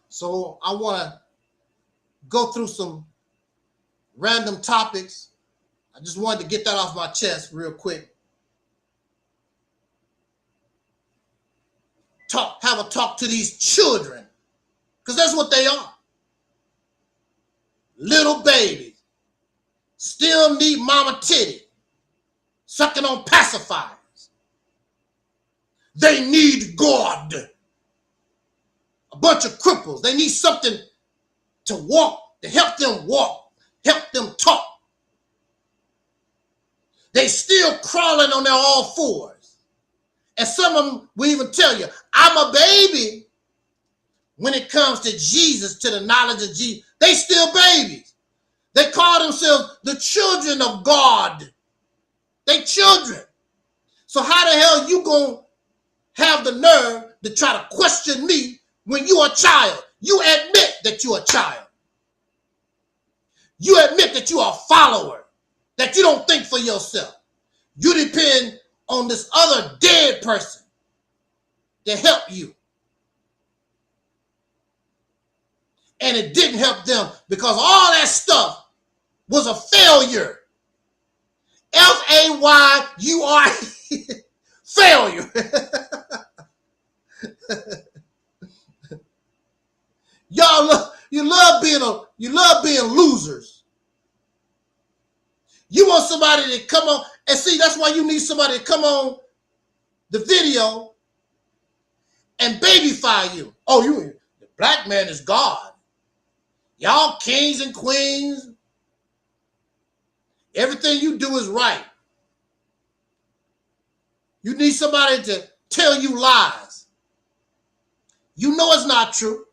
So I want to go through some random topics. I just wanted to get that off my chest real quick. Have a talk to these children, because that's what they are. Little babies. Still need mama titty. Sucking on pacifiers. They need God. A bunch of cripples. They need something to walk, to help them walk, help them talk. They still crawling on their all fours. And some of them will even tell you, I'm a baby. When it comes to Jesus, to the knowledge of Jesus, they still babies. They call themselves the children of God. They children. So how the hell you gonna have the nerve to try to question me when you a child? You admit that you a child. You admit that you are a follower, that you don't think for yourself. You depend on this other dead person to help you. And it didn't help them because all that stuff was a failure. F-A-Y-U-R failure. Y'all you love being losers. You want somebody to come on and see, that's why you need somebody to come on the video and babyfy you. Oh, the black man is God. Y'all kings and queens. Everything you do is right. You need somebody to tell you lies. You know it's not true.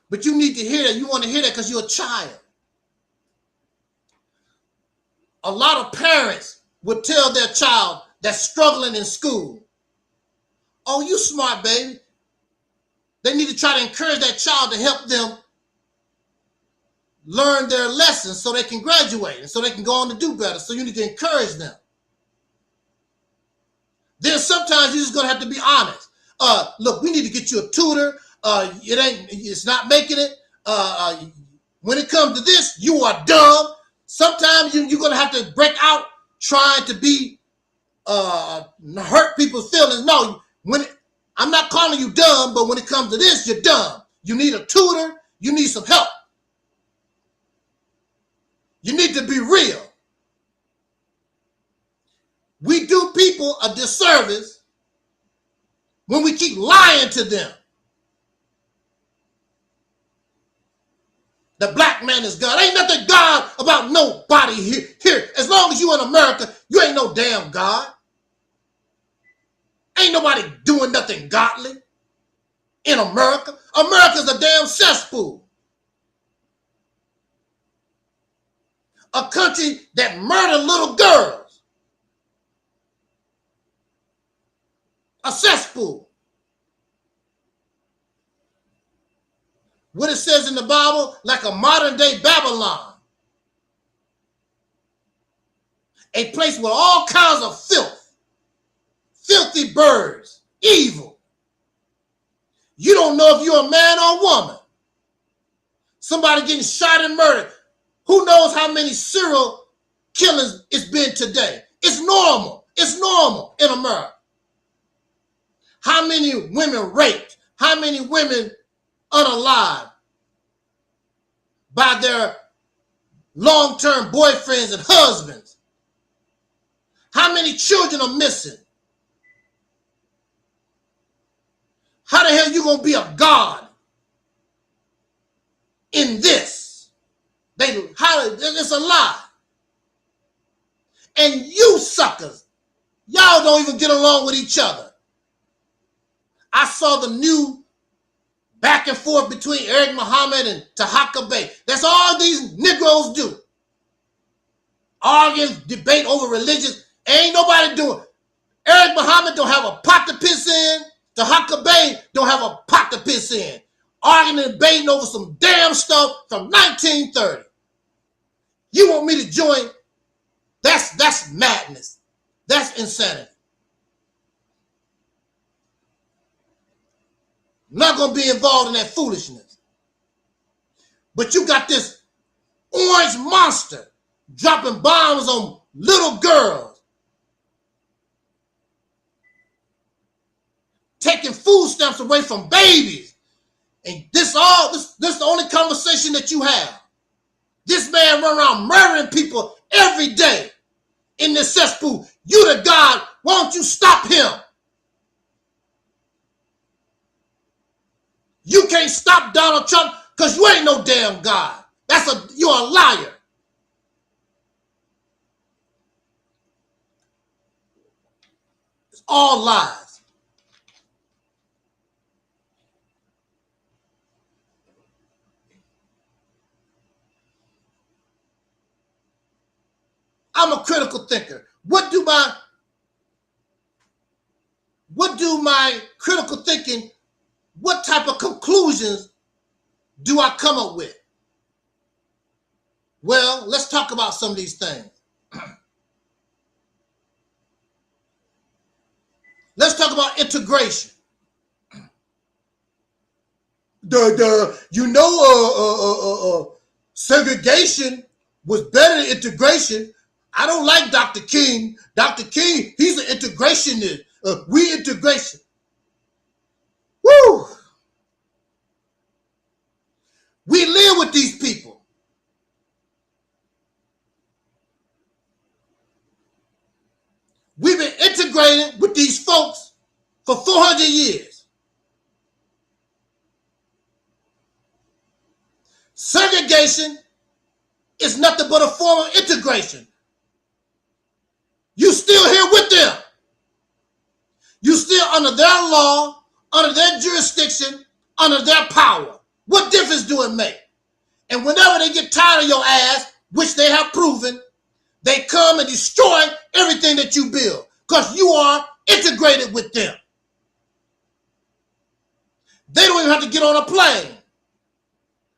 But you need to hear that. You want to hear that because you're a child. A lot of parents would tell their child that's struggling in school, oh, you smart, baby. They need to try to encourage that child to help them learn their lessons so they can graduate and so they can go on to do better. So you need to encourage them. Then sometimes you're just going to have to be honest. Look, we need to get you a tutor. It's not making it. When it comes to this, you are dumb. Sometimes you're going to have to break out trying to be hurt people's feelings. No, I'm not calling you dumb, but when it comes to this, you're dumb. You need a tutor. You need some help. You need to be real. We do people a disservice when we keep lying to them. The black man is God. Ain't nothing God about nobody here. As long as you in America, you ain't no damn God. Ain't nobody doing nothing godly in America. America's a damn cesspool. A country that murdered little girls. A cesspool. What it says in the Bible, like a modern day Babylon. A place with all kinds of filth. Filthy birds. Evil. You don't know if you're a man or a woman. Somebody getting shot and murdered. Who knows how many serial killings it's been today? It's normal. It's normal in America. How many women raped? How many women unalived by their long-term boyfriends and husbands? How many children are missing? How the hell you gonna be a God in this? It's a lie. And you suckers, y'all don't even get along with each other. I saw the new back and forth between Eric Muhammad and Tahaka Bay. That's all these Negroes do. arguing, debate over religions. Ain't nobody doing. Eric Muhammad don't have a pot to piss in. The Huckabee don't have a pot to piss in. Arguing and debating over some damn stuff from 1930. You want me to join? That's madness. That's insanity. I'm not going to be involved in that foolishness. But you got this orange monster dropping bombs on little girls, taking food stamps away from babies. And this the only conversation that you have. This man run around murdering people every day in this cesspool. You the God, why don't you stop him? You can't stop Donald Trump because you ain't no damn God. You're a liar. It's all lies. I'm a critical thinker. What do my critical thinking, what type of conclusions do I come up with? Well, let's talk about some of these things. Let's talk about integration. Segregation was better than integration. I don't like Dr. King. Dr. King, he's an integrationist. We integration. Woo! We live with these people. We've been integrated with these folks for 400 years. Segregation is nothing but a form of integration. You still here with them. You still under their law, under their jurisdiction, under their power. What difference do it make? And whenever they get tired of your ass, which they have proven, they come and destroy everything that you build because you are integrated with them. They don't even have to get on a plane.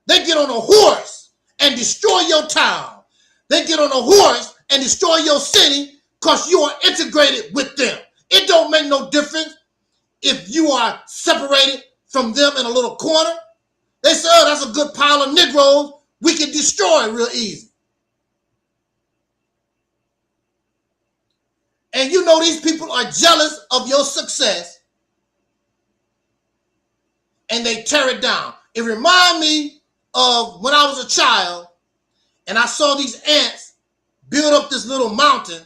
They get on a horse and destroy your town. They get on a horse and destroy your city because you are integrated with them. It don't make no difference if you are separated from them in a little corner. They say, oh, that's a good pile of Negroes. We can destroy it real easy. And you know these people are jealous of your success and they tear it down. It reminds me of when I was a child and I saw these ants build up this little mountain.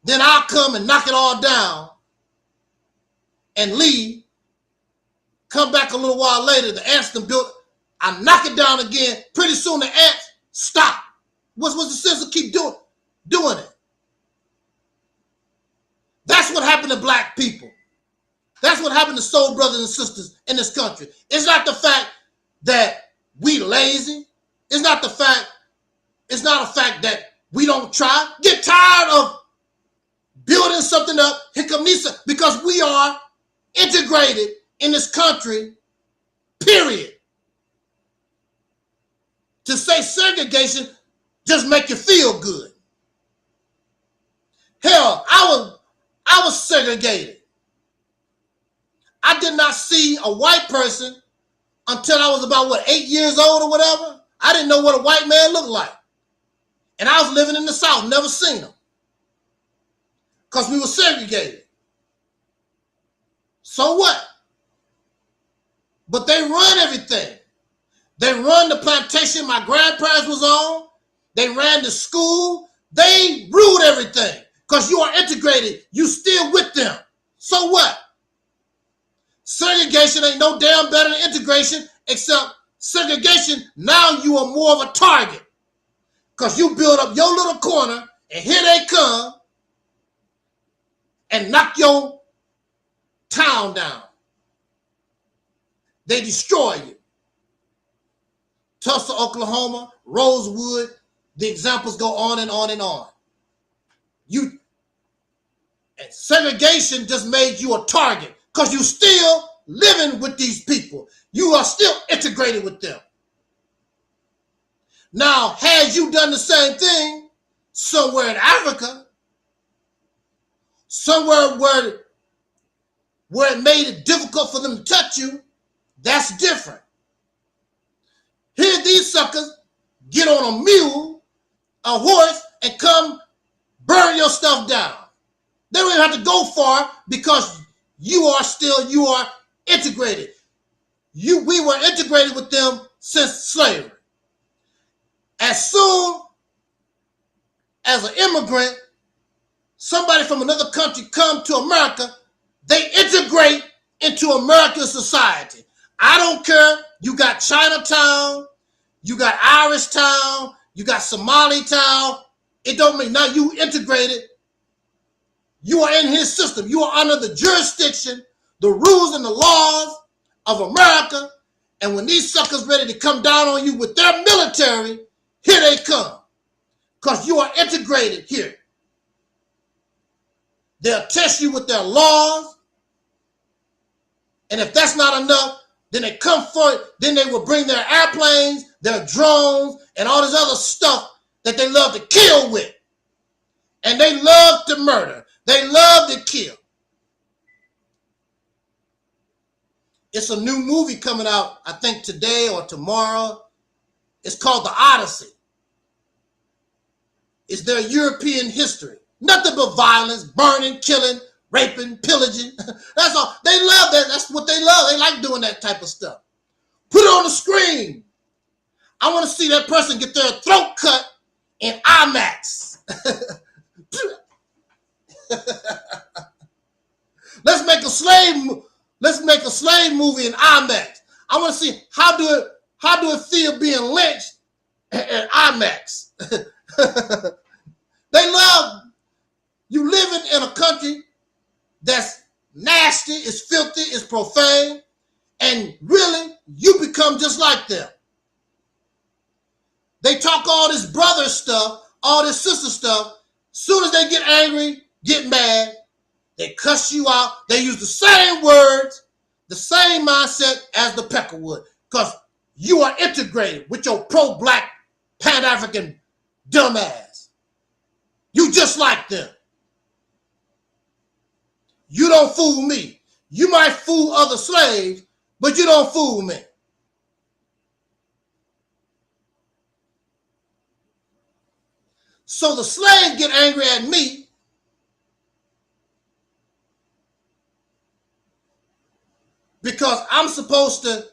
Then I'll come and knock it all down and leave. Come back a little while later, the ants done built. I knock it down again. Pretty soon the ants stop. What's the sense of keep doing it? That's what happened to black people. That's what happened to soul brothers and sisters in this country. It's not the fact that we lazy. It's not a fact that we don't try. Get tired of building something up. Here come Nisa, because we are integrated in this country, period. To say segregation just make you feel good. Hell, I was segregated. I did not see a white person until I was about, 8 years old or whatever. I didn't know what a white man looked like. And I was living in the South, never seen them. Because we were segregated. So what? But they run everything. They run the plantation my grandparents was on. They ran the school. They ruled everything. Because you are integrated. You still with them. So what? Segregation ain't no damn better than integration, except segregation, now you are more of a target. Because you build up your little corner, and here they come and knock your town down. They destroy you. Tulsa, Oklahoma, Rosewood, the examples go on and on and on. And segregation just made you a target because you still living with these people. You are still integrated with them. Now, had you done the same thing somewhere in Africa, somewhere where it made it difficult for them to touch you, that's different. Here these suckers get on a mule, a horse, and come burn your stuff down. They don't even have to go far because you are integrated. We were integrated with them since slavery. As soon as an immigrant, somebody from another country come to America, they integrate into American society. I don't care. You got Chinatown, you got Irish Town, you got Somali Town. It don't mean now you integrated. You are in his system. You are under the jurisdiction, the rules and the laws of America. And when these suckers ready to come down on you with their military, here they come. Because you are integrated here. They'll test you with their laws. And if that's not enough, then they come for it. Then they will bring their airplanes, their drones, and all this other stuff that they love to kill with. And they love to murder. They love to kill. It's a new movie coming out, I think today or tomorrow. It's called The Odyssey. It's their European history. Nothing but violence, burning, killing, raping, pillaging. That's all. They love that. That's what they love. They like doing that type of stuff. Put it on the screen. I want to see that person get their throat cut in IMAX. Let's make a slave movie in IMAX. I want to see how do it feel being lynched in IMAX. They love you living in a country that's nasty, is filthy, is profane, and really you become just like them. They talk all this brother stuff, all this sister stuff. Soon as they get angry, get mad, they cuss you out. They use the same words, the same mindset as the Peckerwood, because you are integrated with your pro-black, Pan-African dumbass. You just like them. You don't fool me. You might fool other slaves, but you don't fool me. So the slaves get angry at me because I'm supposed to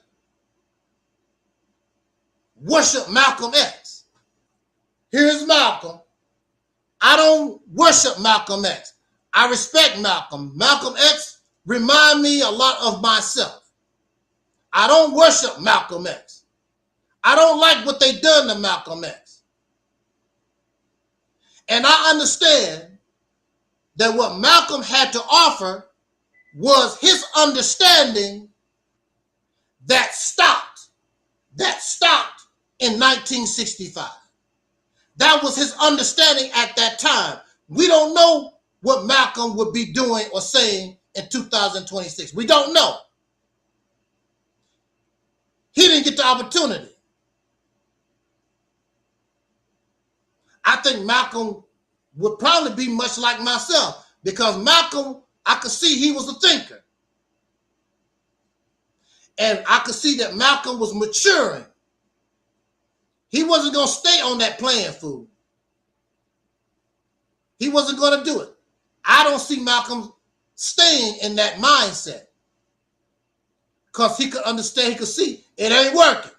worship Malcolm X. Here's Malcolm. I don't worship Malcolm X. I respect Malcolm. Malcolm X remind me a lot of myself. I don't worship Malcolm X. I don't like what they done to Malcolm X. And I understand that what Malcolm had to offer was his understanding that stopped in 1965. That was his understanding at that time. We don't know what Malcolm would be doing or saying in 2026. We don't know. He didn't get the opportunity. I think Malcolm would probably be much like myself because Malcolm, I could see he was a thinker. And I could see that Malcolm was maturing. He wasn't going to stay on that playing field. He wasn't going to do it. I don't see Malcolm staying in that mindset because he could understand, he could see it ain't working.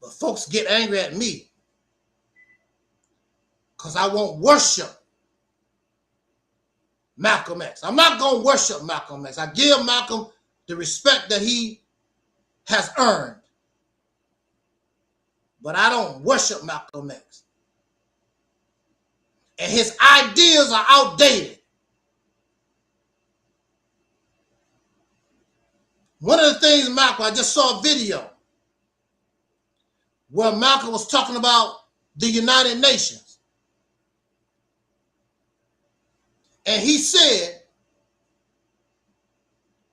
But folks get angry at me because I won't worship Malcolm X. I'm not going to worship Malcolm X. I give Malcolm the respect that he has earned. But I don't worship Malcolm X. And his ideas are outdated. One of the things, Malcolm, I just saw a video. where Malcolm was talking about the United Nations. And he said,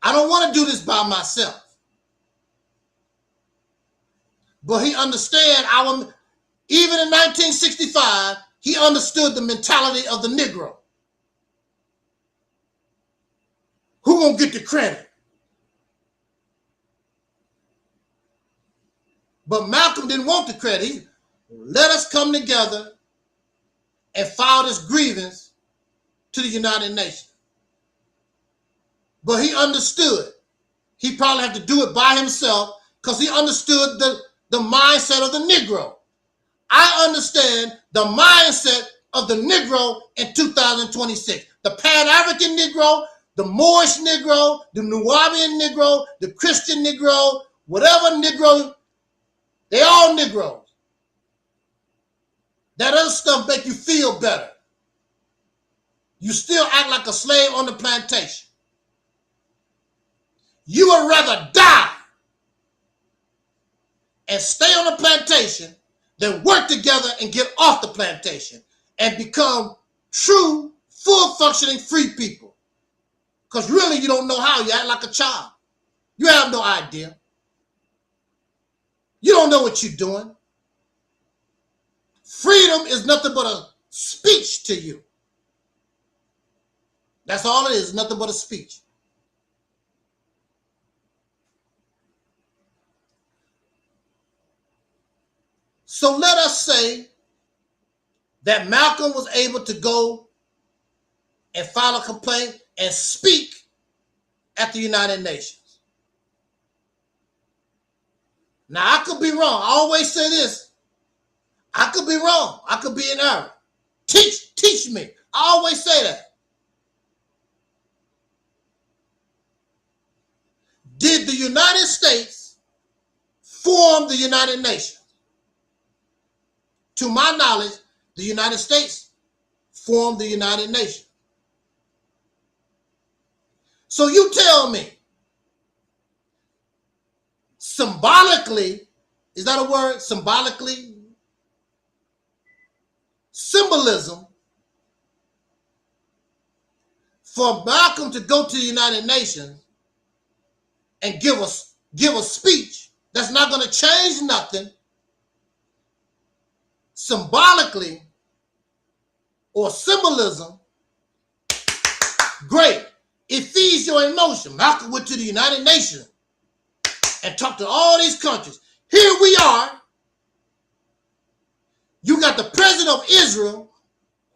I don't want to do this by myself. But he understand even in 1965, he understood the mentality of the Negro. Who gonna get the credit? But Malcolm didn't want the credit. He let us come together and file this grievance to the United Nations. But he understood. He probably had to do it by himself because he understood the mindset of the Negro. I understand the mindset of the Negro in 2026. The Pan-African Negro, the Moorish Negro, the Nubian Negro, the Christian Negro, whatever Negro, they all Negroes. That other stuff make you feel better. You still act like a slave on the plantation. You would rather die and stay on the plantation than work together and get off the plantation and become true, full functioning free people. Because really you don't know how. You act like a child. You have no idea. You don't know what you're doing. Freedom is nothing but a speech to you. That's all it is, nothing but a speech. So let us say that Malcolm was able to go and file a complaint and speak at the United Nations. Now, I could be wrong. I always say this. I could be wrong. I could be in error. Teach me. I always say that. Did the United States form the United Nations? To my knowledge, the United States formed the United Nations. So you tell me, symbolically, is that a word? Symbolically? Symbolism for Malcolm to go to the United Nations and give a speech that's not going to change nothing. Symbolically or symbolism, great. It feeds your emotion. Malcolm went to the United Nations and talked to all these countries. Here we are. You got the president of Israel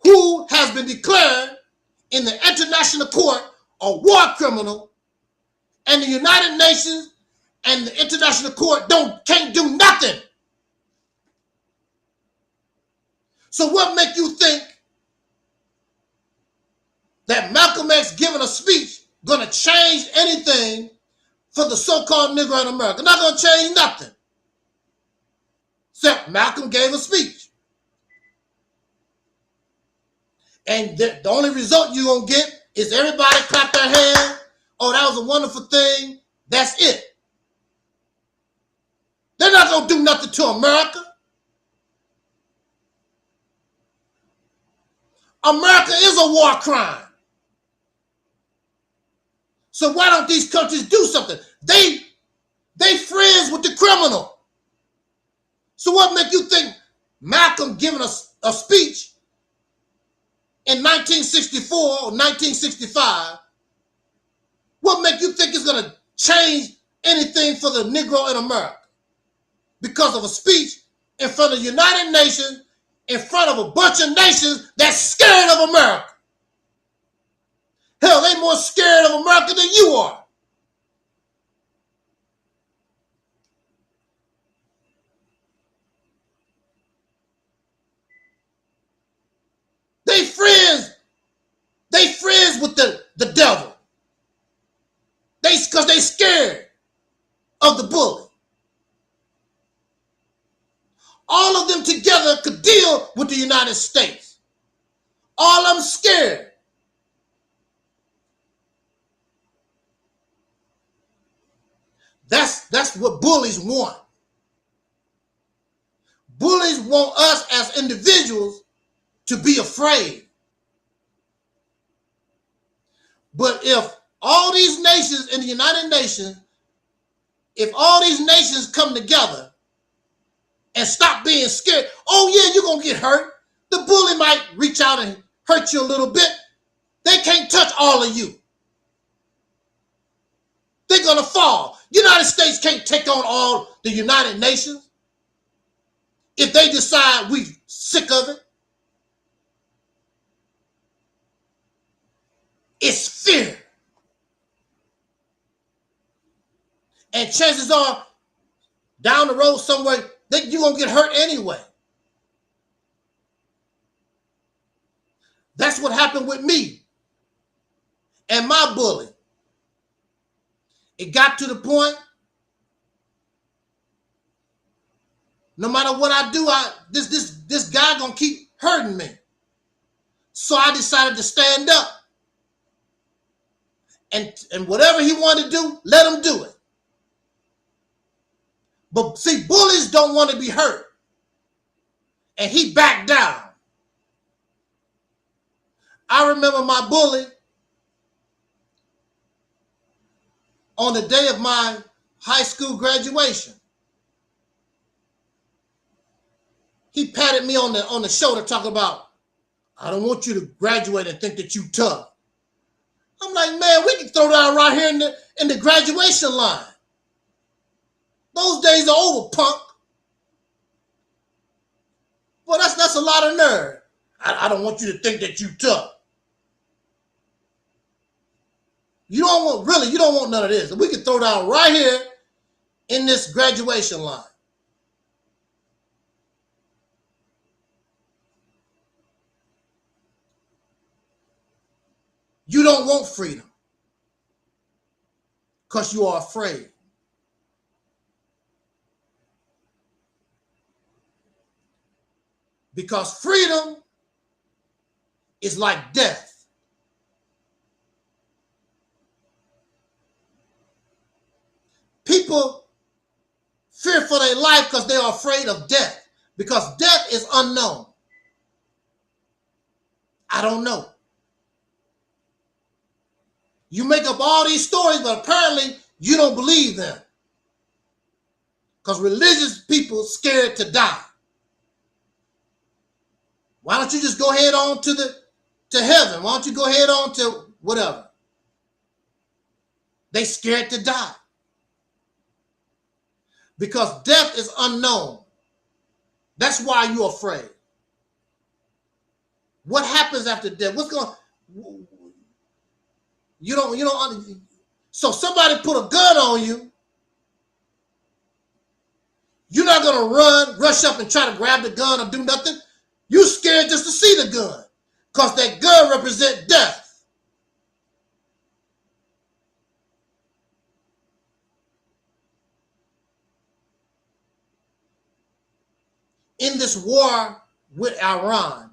who has been declared in the International Court a war criminal, and the United Nations and the International Court can't do nothing. So what make you think that Malcolm X giving a speech going to change anything for the so-called Negro in America? Not going to change nothing. Except Malcolm gave a speech. And the only result you're going to get is everybody clap their hands. Oh, that was a wonderful thing. That's it. They're not going to do nothing to America. America is a war crime. So why don't these countries do something? They friends with the criminal. So what make you think Malcolm giving us a speech in 1964 or 1965, what make you think it's going to change anything for the Negro in America? Because of a speech in front of the United Nations, in front of a bunch of nations that's scared of America. Hell, they more scared of America than you are. They friends with the devil. Because they scared of the bully. All of them together could deal with the United States. All of them scared. That's what bullies want. Bullies want us as individuals to be afraid. But if all these nations in the United Nations, if all these nations come together and stop being scared, oh yeah, you're going to get hurt. The bully might reach out and hurt you a little bit. They can't touch all of you. They're going to fall. United States can't take on all the United Nations if they decide we're sick of it. It's fear. And chances are, down the road somewhere, you're going to get hurt anyway. That's what happened with me and my bully. It got to the point, no matter what I do, this guy gonna keep hurting me. So I decided to stand up. And whatever he wanted to do, let him do it. But see, bullies don't want to be hurt. And he backed down. I remember my bully on the day of my high school graduation. He patted me on the shoulder talking about, I don't want you to graduate and think that you tough. I'm like, man, we can throw down right here in the graduation line. Those days are over, punk. Well, that's a lot of nerve. I don't want you to think that you tough. You don't want none of this. We can throw down right here in this graduation line. You don't want freedom because you are afraid. Because freedom is like death. People fear for their life because they are afraid of death. Because death is unknown. I don't know. You make up all these stories, but apparently you don't believe them. Because religious people scared to die. Why don't you just go head on to heaven? Why don't you go head on to whatever? They scared to die. Because death is unknown. That's why you're afraid. What happens after death? What's going on? You don't. So somebody put a gun on you. You're not going to rush up and try to grab the gun or do nothing. You're scared just to see the gun because that gun represents death. In this war with Iran,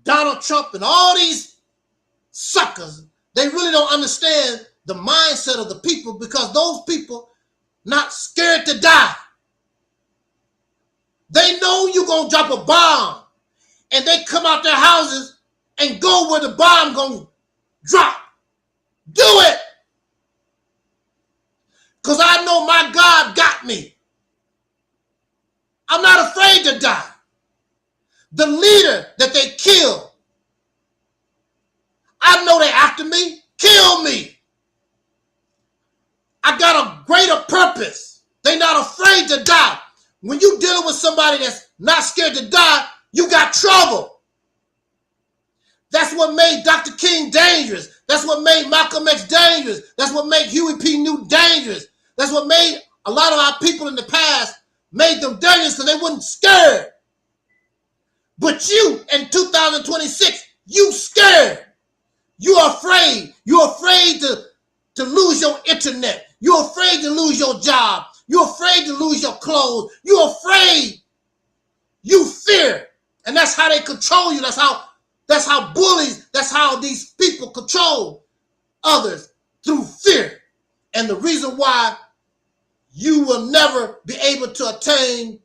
Donald Trump and all these suckers, they really don't understand the mindset of the people because those people not scared to die. They know you're going to drop a bomb and they come out their houses and go where the bomb going to drop. Do it. Because I know my God got me. I'm not afraid to die. The leader that they killed, I know they're after me. Kill me. I got a greater purpose. They're not afraid to die. When you're dealing with somebody that's not scared to die, you got trouble. That's what made Dr. King dangerous. That's what made Malcolm X dangerous. That's what made Huey P. Newton dangerous. That's what made a lot of our people in the past made them dangerous because they wasn't scared. But you, in 2026, you scared. You're afraid. You're afraid to lose your internet. You're afraid to lose your job. You're afraid to lose your clothes. You're afraid. You fear. And that's how they control you. That's how bullies, that's how these people control others, through fear. And the reason why you will never be able to attain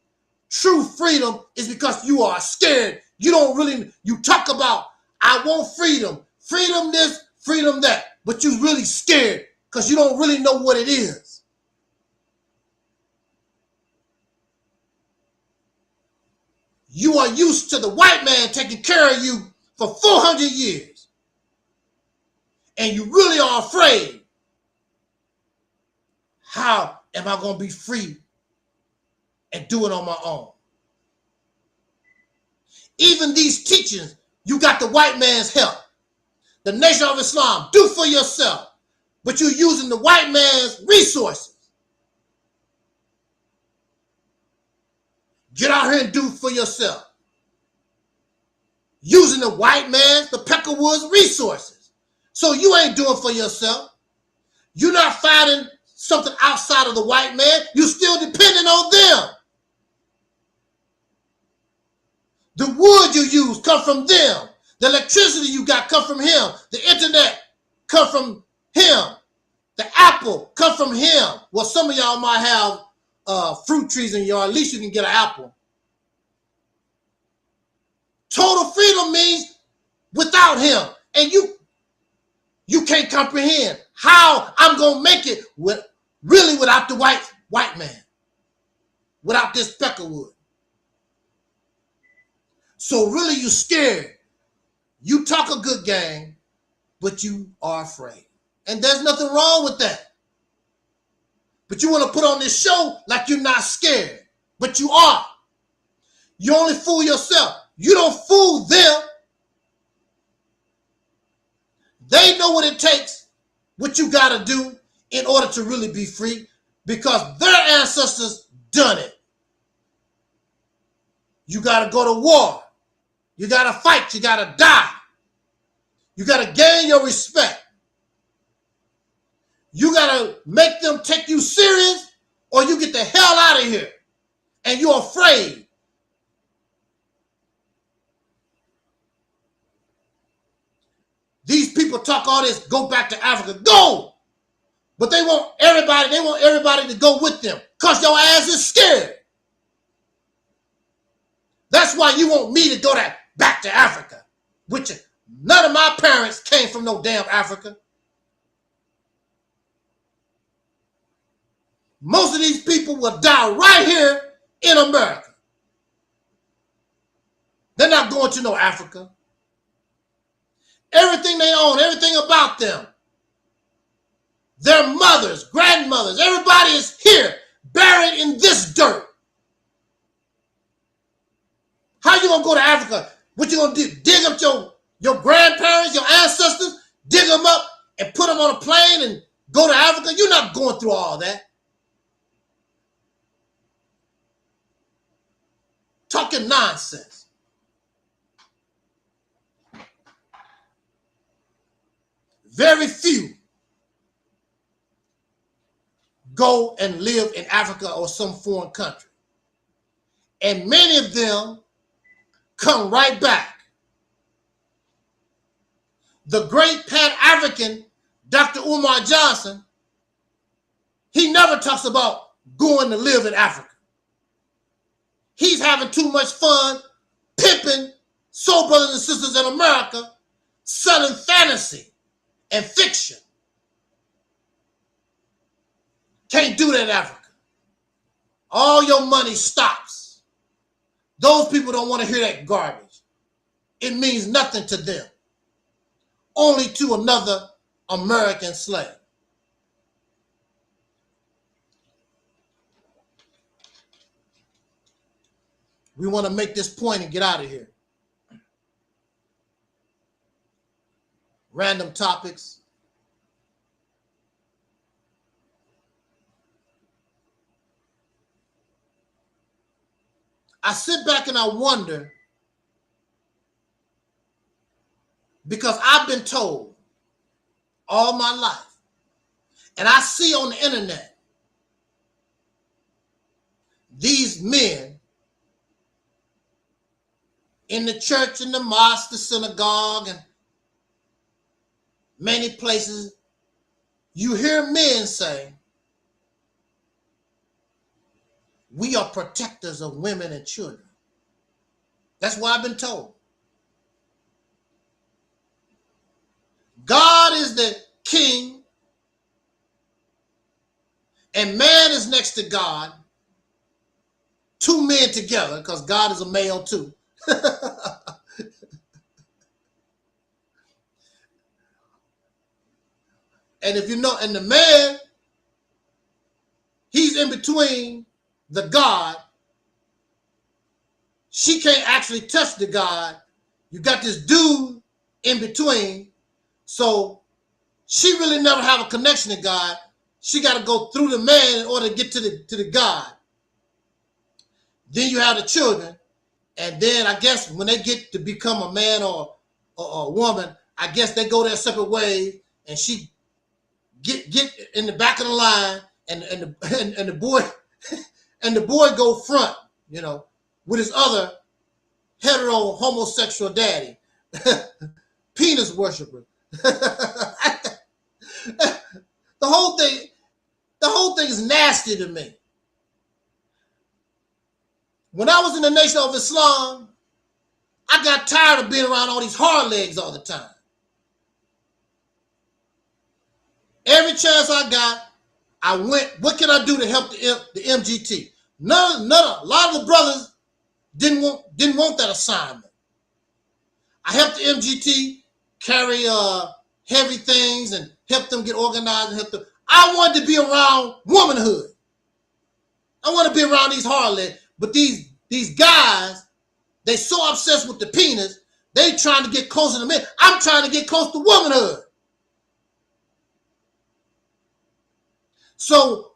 True freedom is because you are scared. You don't really, you talk about, I want freedom, freedom this, freedom that, but you're really scared because you don't really know what it is. You are used to the white man taking care of you for 400 years. And you really are afraid. How am I going to be free and do it on my own? Even these teachings, you got the white man's help. The Nation of Islam, do for yourself. But you're using the white man's resources. Get out here and do for yourself. Using the white man's, the Peckerwood's resources. So you ain't doing for yourself. You're not fighting something outside of the white man. You're still depending on them. The wood you use come from them. The electricity you got come from him. The internet come from him. The apple come from him. Well, some of y'all might have fruit trees in your, at least you can get an apple. Total freedom means without him. And you can't comprehend how I'm going to make it really without the white man. Without this Peckerwood. So really you're scared. You talk a good game, but you are afraid. And there's nothing wrong with that. But you want to put on this show like you're not scared. But you are. You only fool yourself. You don't fool them. They know what it takes, what you got to do in order to really be free, because their ancestors done it. You got to go to war. You got to fight. You got to die. You got to gain your respect. You got to make them take you serious, or you get the hell out of here. And you're afraid. These people talk all this, go back to Africa. Go! But they want everybody to go with them because your ass is scared. That's why you want me to go back to Africa. Which none of my parents came from no damn Africa. Most of these people will die right here in America. They're not going to no Africa. Everything they own, everything about them, their mothers, grandmothers, everybody is here, buried in this dirt. How you gonna go to Africa? What you gonna do? Dig up your grandparents, your ancestors, dig them up and put them on a plane and go to Africa? You're not going through all that. Talking nonsense. Very few go and live in Africa or some foreign country. And many of them come right back. The great Pan-African, Dr. Umar Johnson, he never talks about going to live in Africa. He's having too much fun pimping soul brothers and sisters in America, selling fantasy and fiction. Can't do that in Africa. All your money stops. Those people don't want to hear that garbage. It means nothing to them. Only to another American slave. We want to make this point and get out of here. Random topics. I sit back and I wonder, because I've been told all my life, and I see on the internet, these men in the church, in the mosque, the synagogue, and many places, you hear men say, we are protectors of women and children. That's what I've been told. God is the king, and man is next to God. Two men together, because God is a male too. And if you know, and the man, he's in between the God. She can't actually touch the God. You got this dude in between. So she really never have a connection to God. She got to go through the man in order to get to the God. Then you have the children. And then I guess when they get to become a man or a woman, I guess they go their separate ways, and she get in the back of the line, and the boy and the boy go front, you know, with his other hetero homosexual daddy, penis worshiper. The whole thing is nasty to me. When I was in the Nation of Islam, I got tired of being around all these hard legs all the time. Every chance I got, I went, what can I do to help the MGT? A lot of the brothers didn't want that assignment. I helped the MGT carry heavy things and help them get organized and help them. I wanted to be around womanhood. I want to be around these hard legs. But these guys, they so obsessed with the penis, they trying to get closer to men. I'm trying to get close to womanhood. So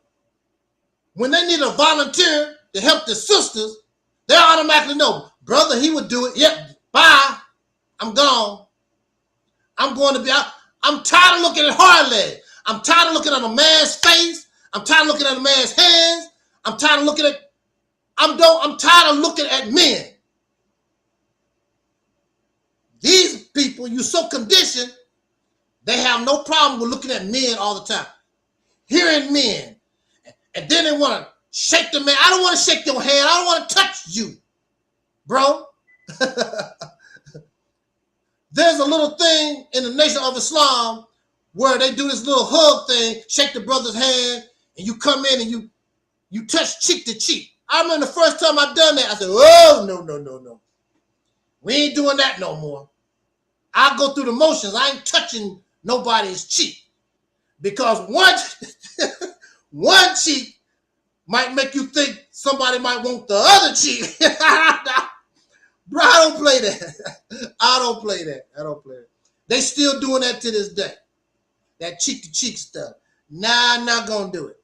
when they need a volunteer to help the sisters, they automatically know, brother, he would do it. Yep, bye. I'm gone. I'm going to be out. I'm tired of looking at hard legs. I'm tired of looking at a man's face. I'm tired of looking at a man's hands. I'm tired of looking at I'm tired of looking at men. These people, you so conditioned, they have no problem with looking at men all the time. Hearing men. And then they want to shake the man. I don't want to shake your hand. I don't want to touch you, bro. There's a little thing in the Nation of Islam where they do this little hug thing, shake the brother's hand, and you come in and you touch cheek to cheek. I remember the first time I done that, I said, oh, no. We ain't doing that no more. I go through the motions. I ain't touching nobody's cheek. Because one cheek might make you think somebody might want the other cheek. Bro, I don't play that. I don't play that. They still doing that to this day. That cheek-to-cheek stuff. Nah, I'm not going to do it.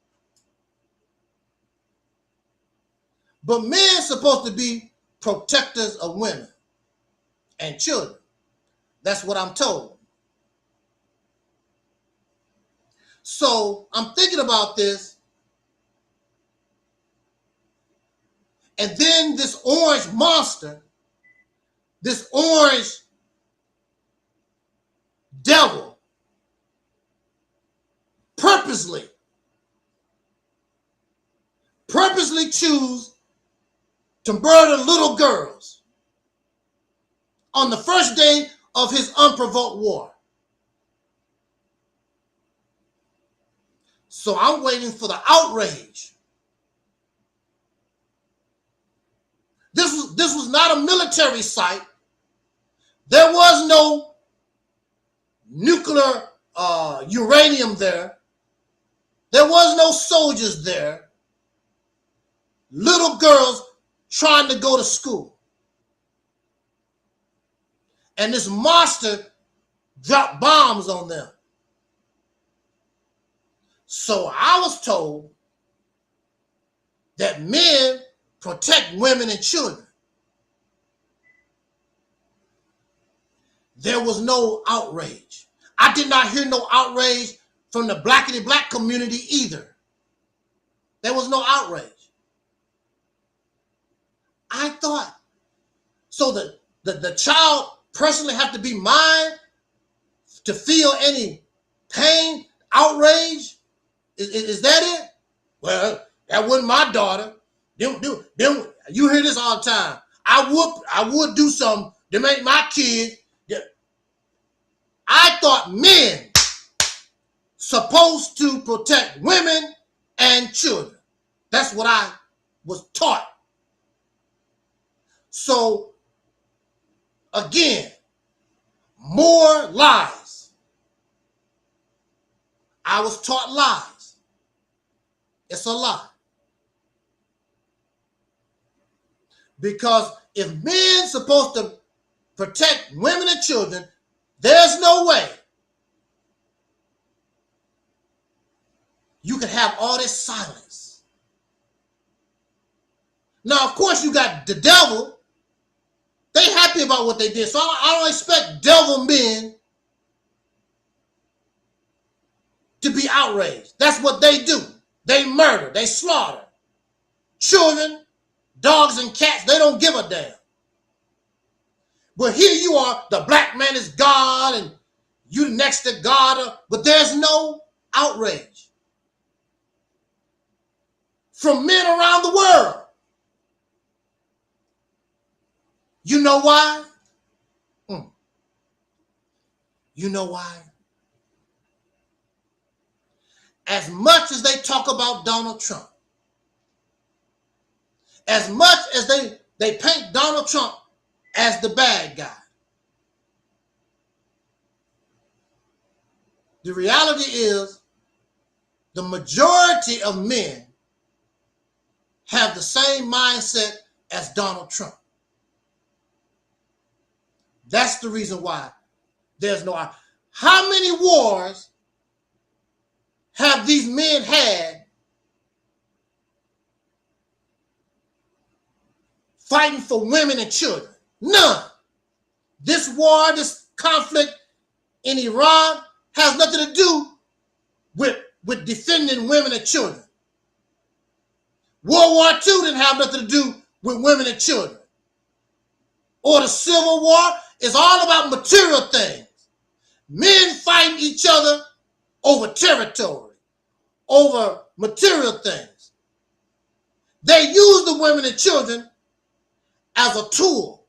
But men supposed to be protectors of women and children. That's what I'm told. So I'm thinking about this. And then this orange monster, this orange devil, purposely choose to murder little girls on the first day of his unprovoked war. So I'm waiting for the outrage. This was not a military site. There was no nuclear uranium there. There was no soldiers there. Little girls trying to go to school. And this monster dropped bombs on them. So I was told that men protect women and children. There was no outrage. I did not hear no outrage from the black community either. There was no outrage. I thought, so the child personally have to be mine to feel any pain, outrage? Is that it? Well, that wasn't my daughter. You hear this all the time. I would do something to make my kids. I thought men supposed to protect women and children. That's what I was taught. So, again, more lies. I was taught lies. It's a lie. Because if men supposed to protect women and children, there's no way you can have all this silence. Now, of course, you got the devil. They happy about what they did. So I don't expect devil men to be outraged. That's what they do. They murder. They slaughter. Children, dogs, and cats, they don't give a damn. But here you are, the black man is God, and you next to God, but there's no outrage from men around the world. You know why? You know why? As much as they talk about Donald Trump, as much as they paint Donald Trump as the bad guy, the reality is the majority of men have the same mindset as Donald Trump. That's the reason why there's no... How many wars have these men had fighting for women and children? None. This war, this conflict in Iran has nothing to do with defending women and children. World War II didn't have nothing to do with women and children. Or the Civil War is all about material things. Men fighting each other over territory, over material things. They use the women and children as a tool.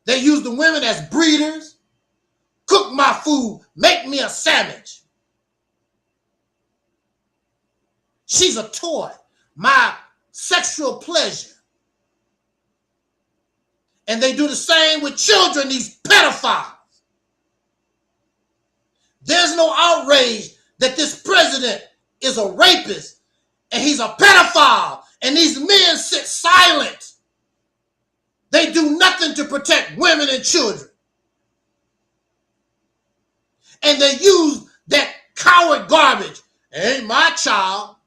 They use the women as breeders. Cook my food, make me a sandwich. She's a toy, my sexual pleasure. And they do the same with children, these pedophiles. There's no outrage that this president is a rapist and he's a pedophile and these men sit silent. They do nothing to protect women and children. And they use that coward garbage. Ain't my child.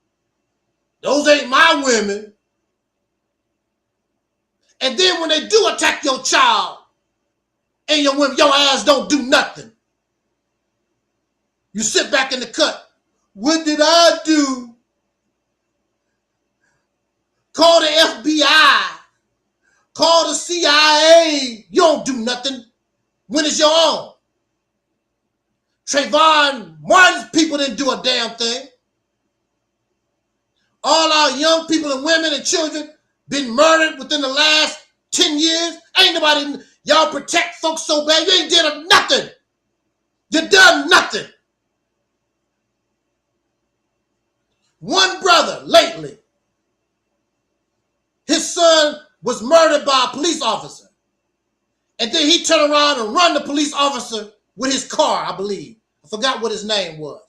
Those ain't my women. And then when they do attack your child and your women, your ass don't do nothing. You sit back in the cut. What did I do? Call the FBI. Call the CIA. You don't do nothing when it's your own. Trayvon Martin's people didn't do a damn thing. All our young people and women and children been murdered within the last 10 years. Ain't nobody, y'all protect folks so bad. You ain't did nothing. You done nothing. One brother lately, his son was murdered by a police officer. And then he turned around and run the police officer with his car, I believe. I forgot what his name was.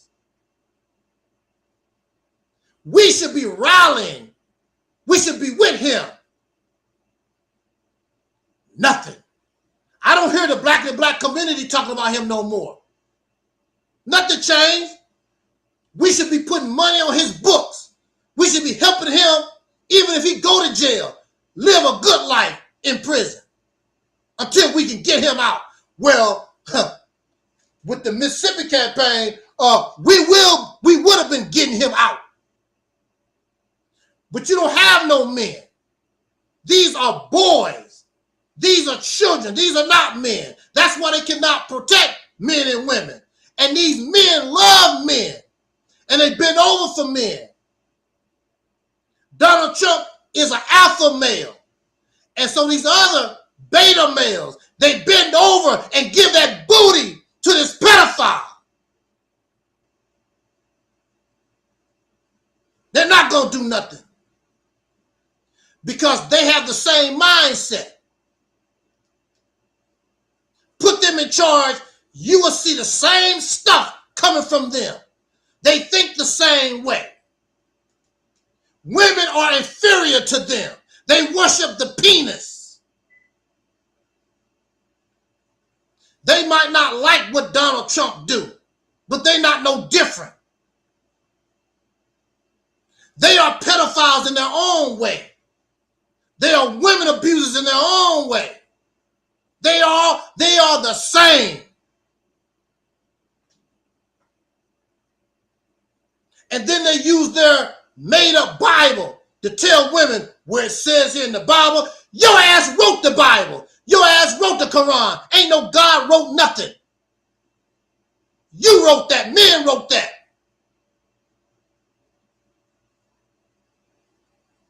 We should be rallying. We should be with him. Nothing. I don't hear the black and black community talking about him no more. Nothing changed. We should be putting money on his books. We should be helping him, even if he go to jail, live a good life in prison until we can get him out. Well, with the Mississippi campaign, we would have been getting him out. But you don't have no men. These are boys. These are children. These are not men. That's why they cannot protect men and women. And these men love men. And they bend over for men. Donald Trump is an alpha male. And so these other beta males, they bend over and give that booty to this pedophile. They're not going to do nothing because they have the same mindset. Put them in charge, you will see the same stuff coming from them. They think the same way. Women are inferior to them. They worship the penis. They might not like what Donald Trump do, but they're not no different. They are pedophiles in their own way. They are women abusers in their own way. They are the same. And then they use their made-up Bible to tell women where it says here in the Bible, your ass wrote the Bible. Your ass wrote the Quran. Ain't no God wrote nothing. You wrote that. Men wrote that.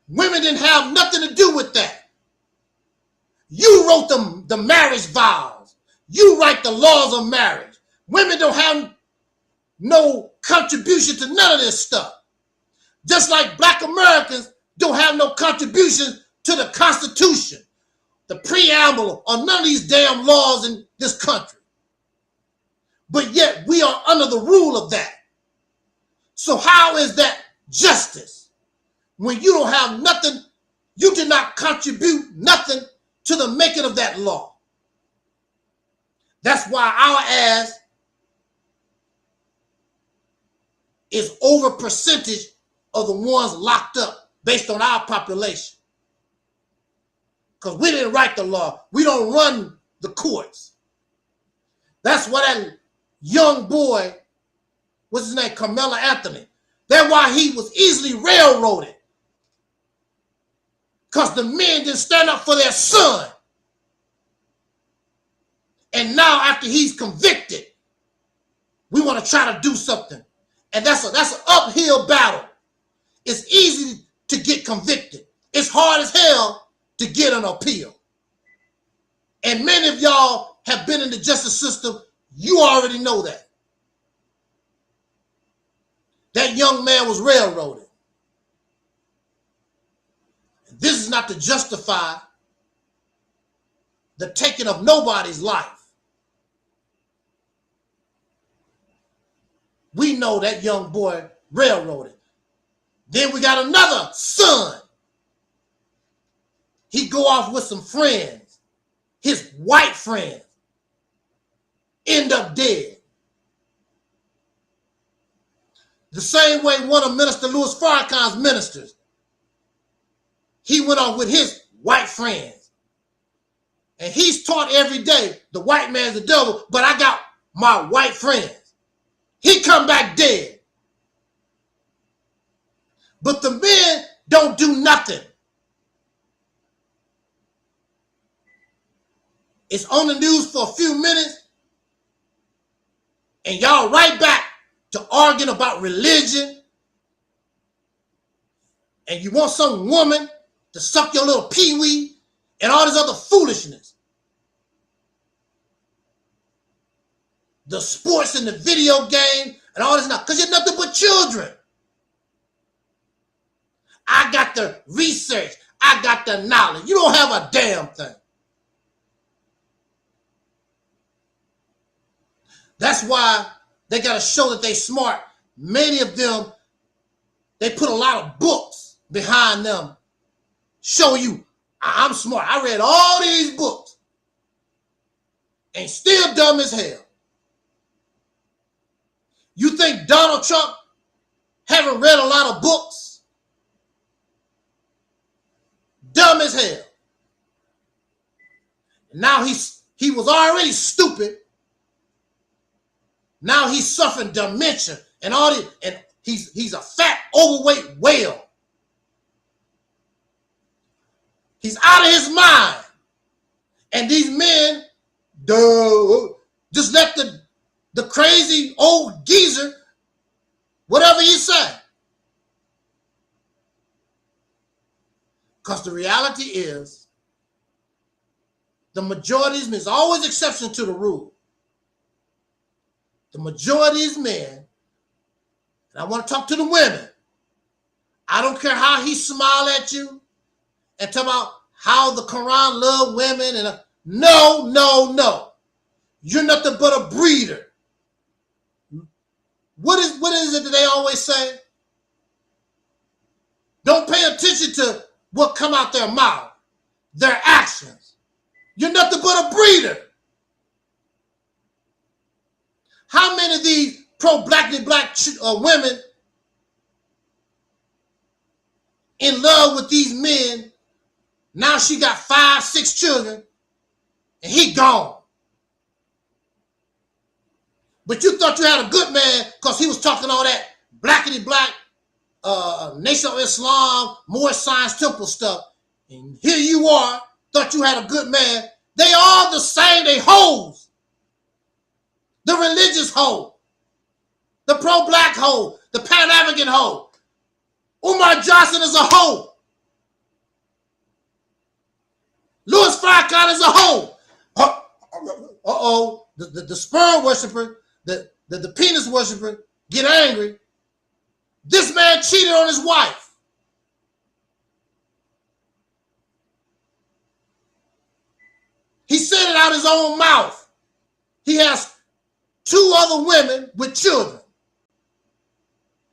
Women didn't have nothing to do with that. You wrote the marriage vows. You write the laws of marriage. Women don't have no contribution to none of this stuff. Just like black Americans don't have no contribution to the Constitution, the preamble, or none of these damn laws in this country. But yet we are under the rule of that. So how is that justice? When you don't have nothing, you did not contribute nothing to the making of that law. That's why our ass is over percentage of the ones locked up based on our population. Because we didn't write the law. We don't run the courts. That's why that young boy, what's his name, Carmelo Anthony, that's why he was easily railroaded. Because the men didn't stand up for their son. And now after he's convicted, we want to try to do something. And that's an uphill battle. It's easy to get convicted. It's hard as hell to get an appeal. And many of y'all have been in the justice system. You already know that. That young man was railroaded. This is not to justify the taking of nobody's life. We know that young boy railroaded. Then we got another son. He go off with some friends, his white friends, end up dead. The same way one of Minister Louis Farrakhan's ministers, he went off with his white friends. And he's taught every day, the white man's the devil, but I got my white friends. He come back dead. But the men don't do nothing. It's on the news for a few minutes, and y'all right back to arguing about religion, and you want some woman to suck your little pee-wee and all this other foolishness. The sports and the video game and all this stuff, because you're nothing but children. I got the research. I got the knowledge. You don't have a damn thing. That's why they got to show that they smart. Many of them, they put a lot of books behind them. Show you, I'm smart. I read all these books. And still dumb as hell. You think Donald Trump haven't read a lot of books? Dumb as hell. Now he was already stupid. Now he's suffering dementia and all this, and he's a fat, overweight whale. He's out of his mind. And these men, just let the crazy old geezer, whatever he say. Because the reality is, the majority is men. There's always exception to the rule. The majority is men, and I want to talk to the women. I don't care how he smile at you and talk about how the Quran love women and no, no, no. You're nothing but a breeder. What is it that they always say? Don't pay attention to what come out their mouth, their actions. You're nothing but a breeder. How many of these pro-blackity black women in love with these men? Now she got 5, 6 children, and he gone. But you thought you had a good man because he was talking all that blackity black, Nation of Islam, more Science Temple stuff. And here you are, thought you had a good man. They all the same, they hoes. The religious hoe, the pro-black hoe, the Pan-African hoe. Umar Johnson is a hoe. Louis Farrakhan is a hoe. Uh-oh, the sperm worshiper, the penis worshiper get angry. This man cheated on his wife. He said it out his own mouth. He has 2 other women with children.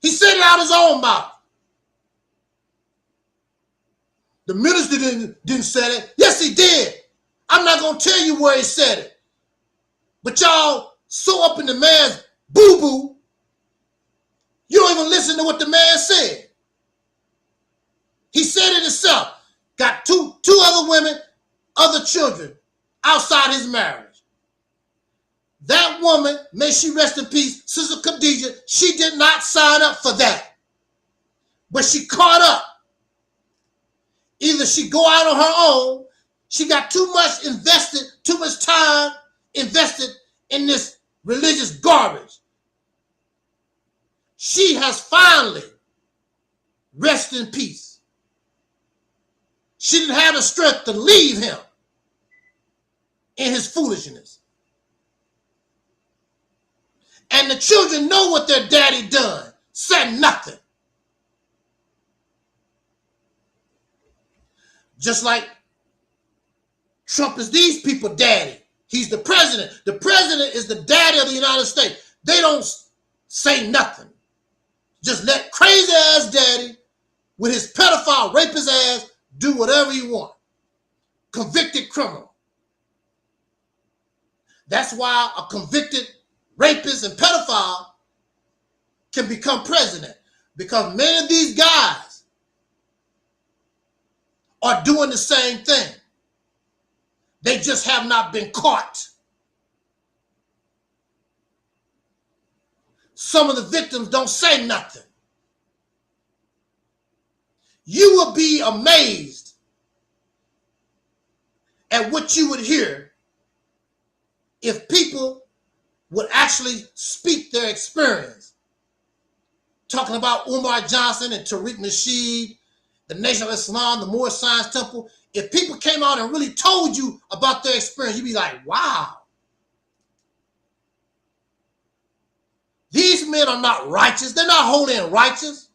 He said it out his own mouth. The minister didn't say it. Yes, he did. I'm not going to tell you where he said it. But y'all so up in the man's boo-boo, you don't even listen to what the man said. He said it himself. Got two other women, other children outside his marriage. That woman, may she rest in peace, Sister Khadijah, she did not sign up for that. But she caught up. Either she go out on her own, she got too much time invested in this religious garbage. She has finally rested in peace. She didn't have the strength to leave him in his foolishness. And the children know what their daddy done. Said nothing. Just like Trump is these people daddy. He's the president. The president is the daddy of the United States. They don't say nothing. Just let crazy ass daddy with his pedophile rapist ass do whatever you want. Convicted criminal. That's why a convicted rapist and pedophile can become president, because many of these guys are doing the same thing. They just have not been caught. Some of the victims don't say nothing. You will be amazed at what you would hear if people would actually speak their experience. Talking about Umar Johnson and Tariq Nasheed, the Nation of Islam, the Moorish Science Temple. If people came out and really told you about their experience, you'd be like, wow. These men are not righteous. They're not holy and righteous.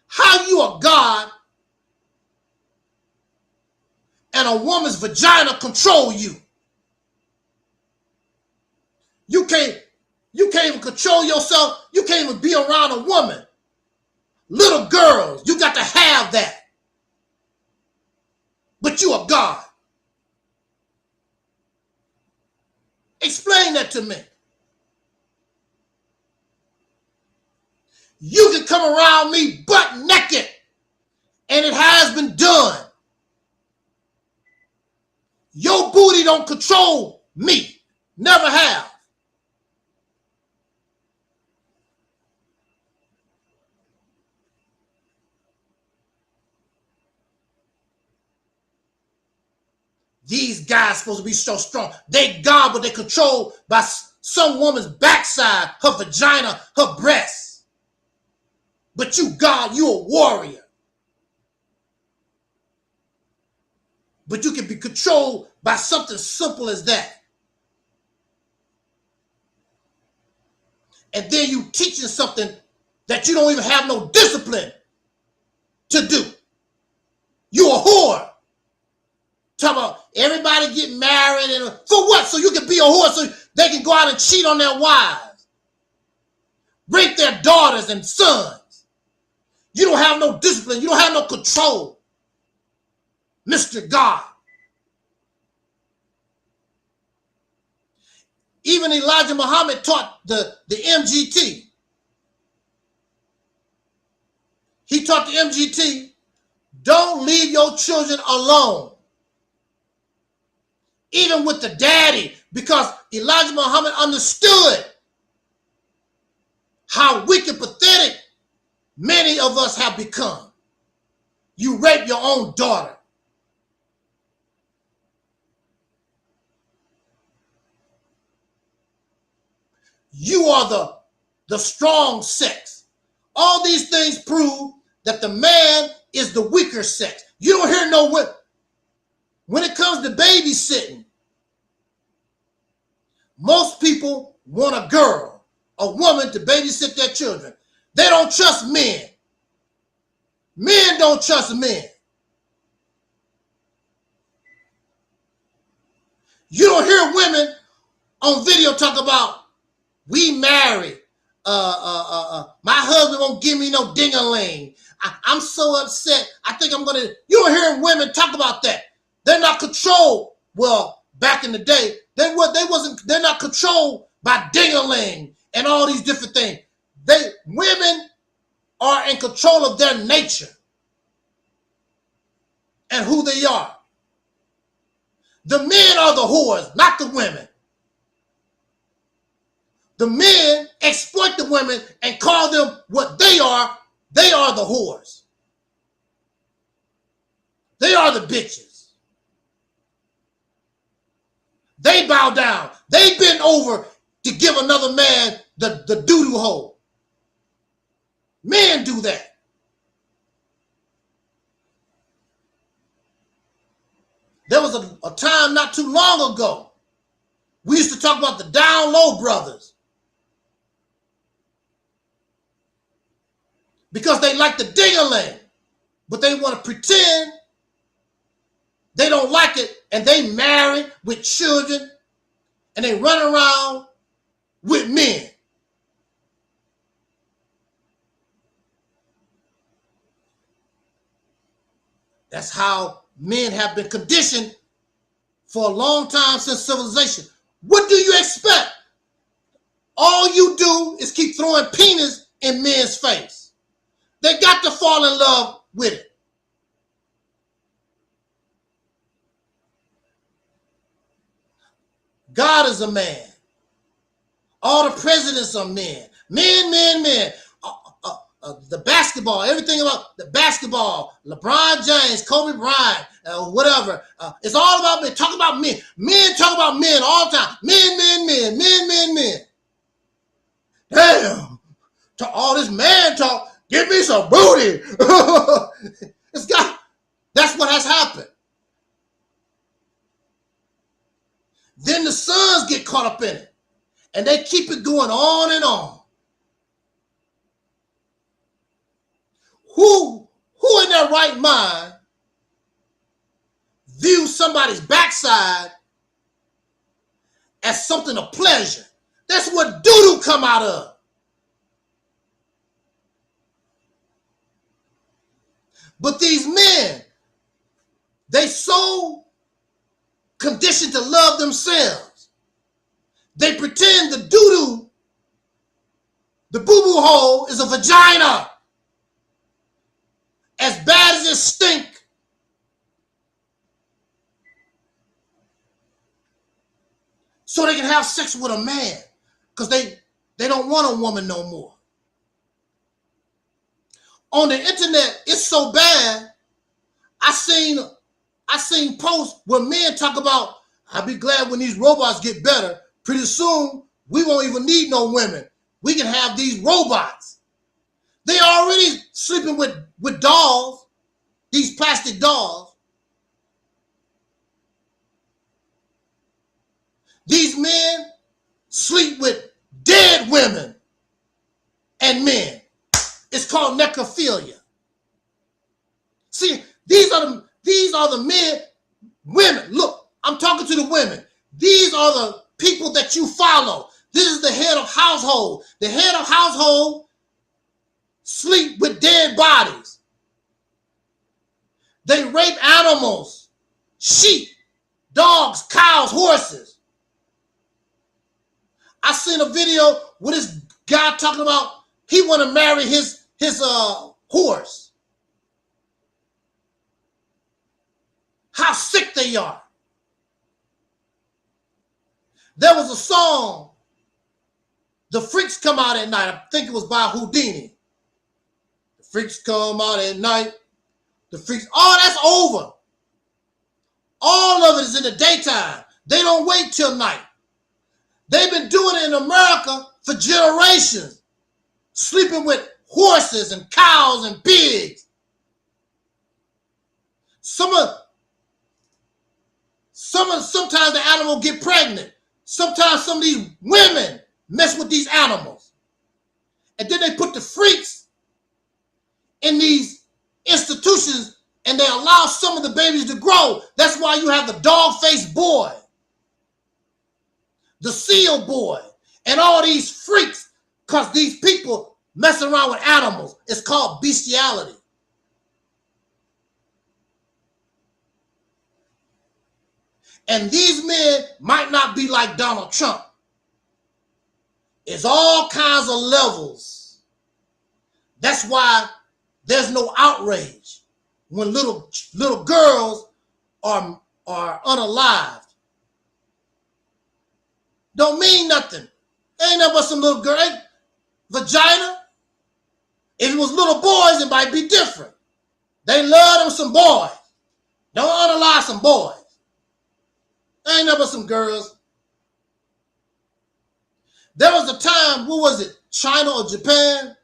How you a God and a woman's vagina control you? You can't even control yourself. You can't even be around a woman. Little girls, you got to have that. But you a God. Explain that to me. You can come around me butt naked, and it has been done. Your booty don't control me. Never have. These guys supposed to be so strong. They God, but they controlled by some woman's backside, her vagina, her breasts. But you God, you a warrior. but you can be controlled by something simple as that. And then you teaching something that you don't even have no discipline to do. You a whore. Talk about everybody get married and for what? So you can be a whore so they can go out and cheat on their wives, rape their daughters and sons. You don't have no discipline. You don't have no control, Mr. God. Even Elijah Muhammad taught the MGT. He taught the MGT, don't leave your children alone. Even with the daddy, because Elijah Muhammad understood how weak and pathetic many of us have become. You rape your own daughter. You are the strong sex. All these things prove that the man is the weaker sex. You don't hear no women. When it comes to babysitting, most people want a girl, a woman to babysit their children. They don't trust men. Men don't trust men. You don't hear women on video talk about, we married. My husband won't give me no ding-a-ling. I'm so upset. I think I'm gonna. You don't hear women talk about that. They're not controlled. Well, back in the day, they're not controlled by ding-a-ling and all these different things. Women are in control of their nature and who they are. The men are the whores, not the women. The men exploit the women and call them what they are. They are the whores. They are the bitches. They bow down. They bend over to give another man the doo-doo hole. Men do that. There was a time not too long ago, we used to talk about the down low brothers. Because they like the ding-a-ling, but they want to pretend they don't like it, and they married with children, and they run around with men. That's how men have been conditioned for a long time since civilization. What do you expect? All you do is keep throwing penis in men's face. They got to fall in love with it. God is a man. All the presidents are men. Men. The basketball, everything about the basketball, LeBron James, Kobe Bryant, whatever. It's all about men. Talk about men. Men talk about men all the time. Men. Damn. To all this man talk. Give me some booty. That's what has happened. Then the sons get caught up in it. And they keep it going on and on. Who in their right mind views somebody's backside as something of pleasure? That's what doo-doo come out of. But these men, they so conditioned to love themselves. They pretend the doo-doo, the boo-boo hole is a vagina. As bad as it stink. So they can have sex with a man. Because they don't want a woman no more. On the internet, it's so bad. I seen posts where men talk about, I'll be glad when these robots get better. Pretty soon, we won't even need no women. We can have these robots. They already sleeping with dolls, these plastic dolls. These men sleep with dead women and men. It's called necrophilia. See, these are the men, women. Look, I'm talking to the women. These are the people that you follow. This is the head of household. The head of household sleep with dead bodies. They rape animals, sheep, dogs, cows, horses. I seen a video with this guy talking about he want to marry his horse. How sick they are. There was a song, The Freaks Come Out at Night. I think it was by Houdini. The freaks come out at night. The freaks, oh, that's over. All of it is in the daytime. They don't wait till night. They've been doing it in America for generations. Sleeping with horses and cows and pigs. Sometimes the animal get pregnant. Sometimes some of these women mess with these animals. And then they put the freaks in these institutions and they allow some of the babies to grow. That's why you have the dog-faced boy, the seal boy, and all these freaks, because these people mess around with animals. It's called bestiality. And these men might not be like Donald Trump. It's all kinds of levels. That's why there's no outrage when little girls are unalived. Don't mean nothing. Ain't nothing but some little girl. Vagina. If it was little boys, it might be different. They love them some boys. Don't unalive some boys. Ain't nothing but some girls. There was a time, what was it? China or Japan?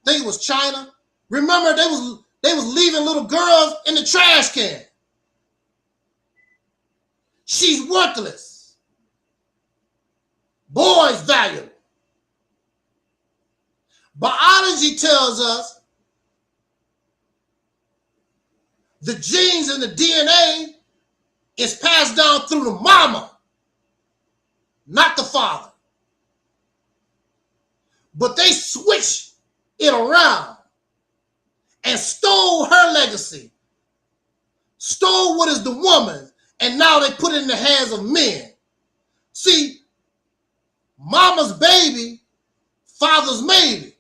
I think it was China. Remember, they was leaving little girls in the trash can. She's worthless. Boys valuable. Biology tells us the genes and the DNA is passed down through the mama, not the father. But they switched it around and stole her legacy, stole what is the woman, and now they put it in the hands of men. See, mama's baby, father's maybe.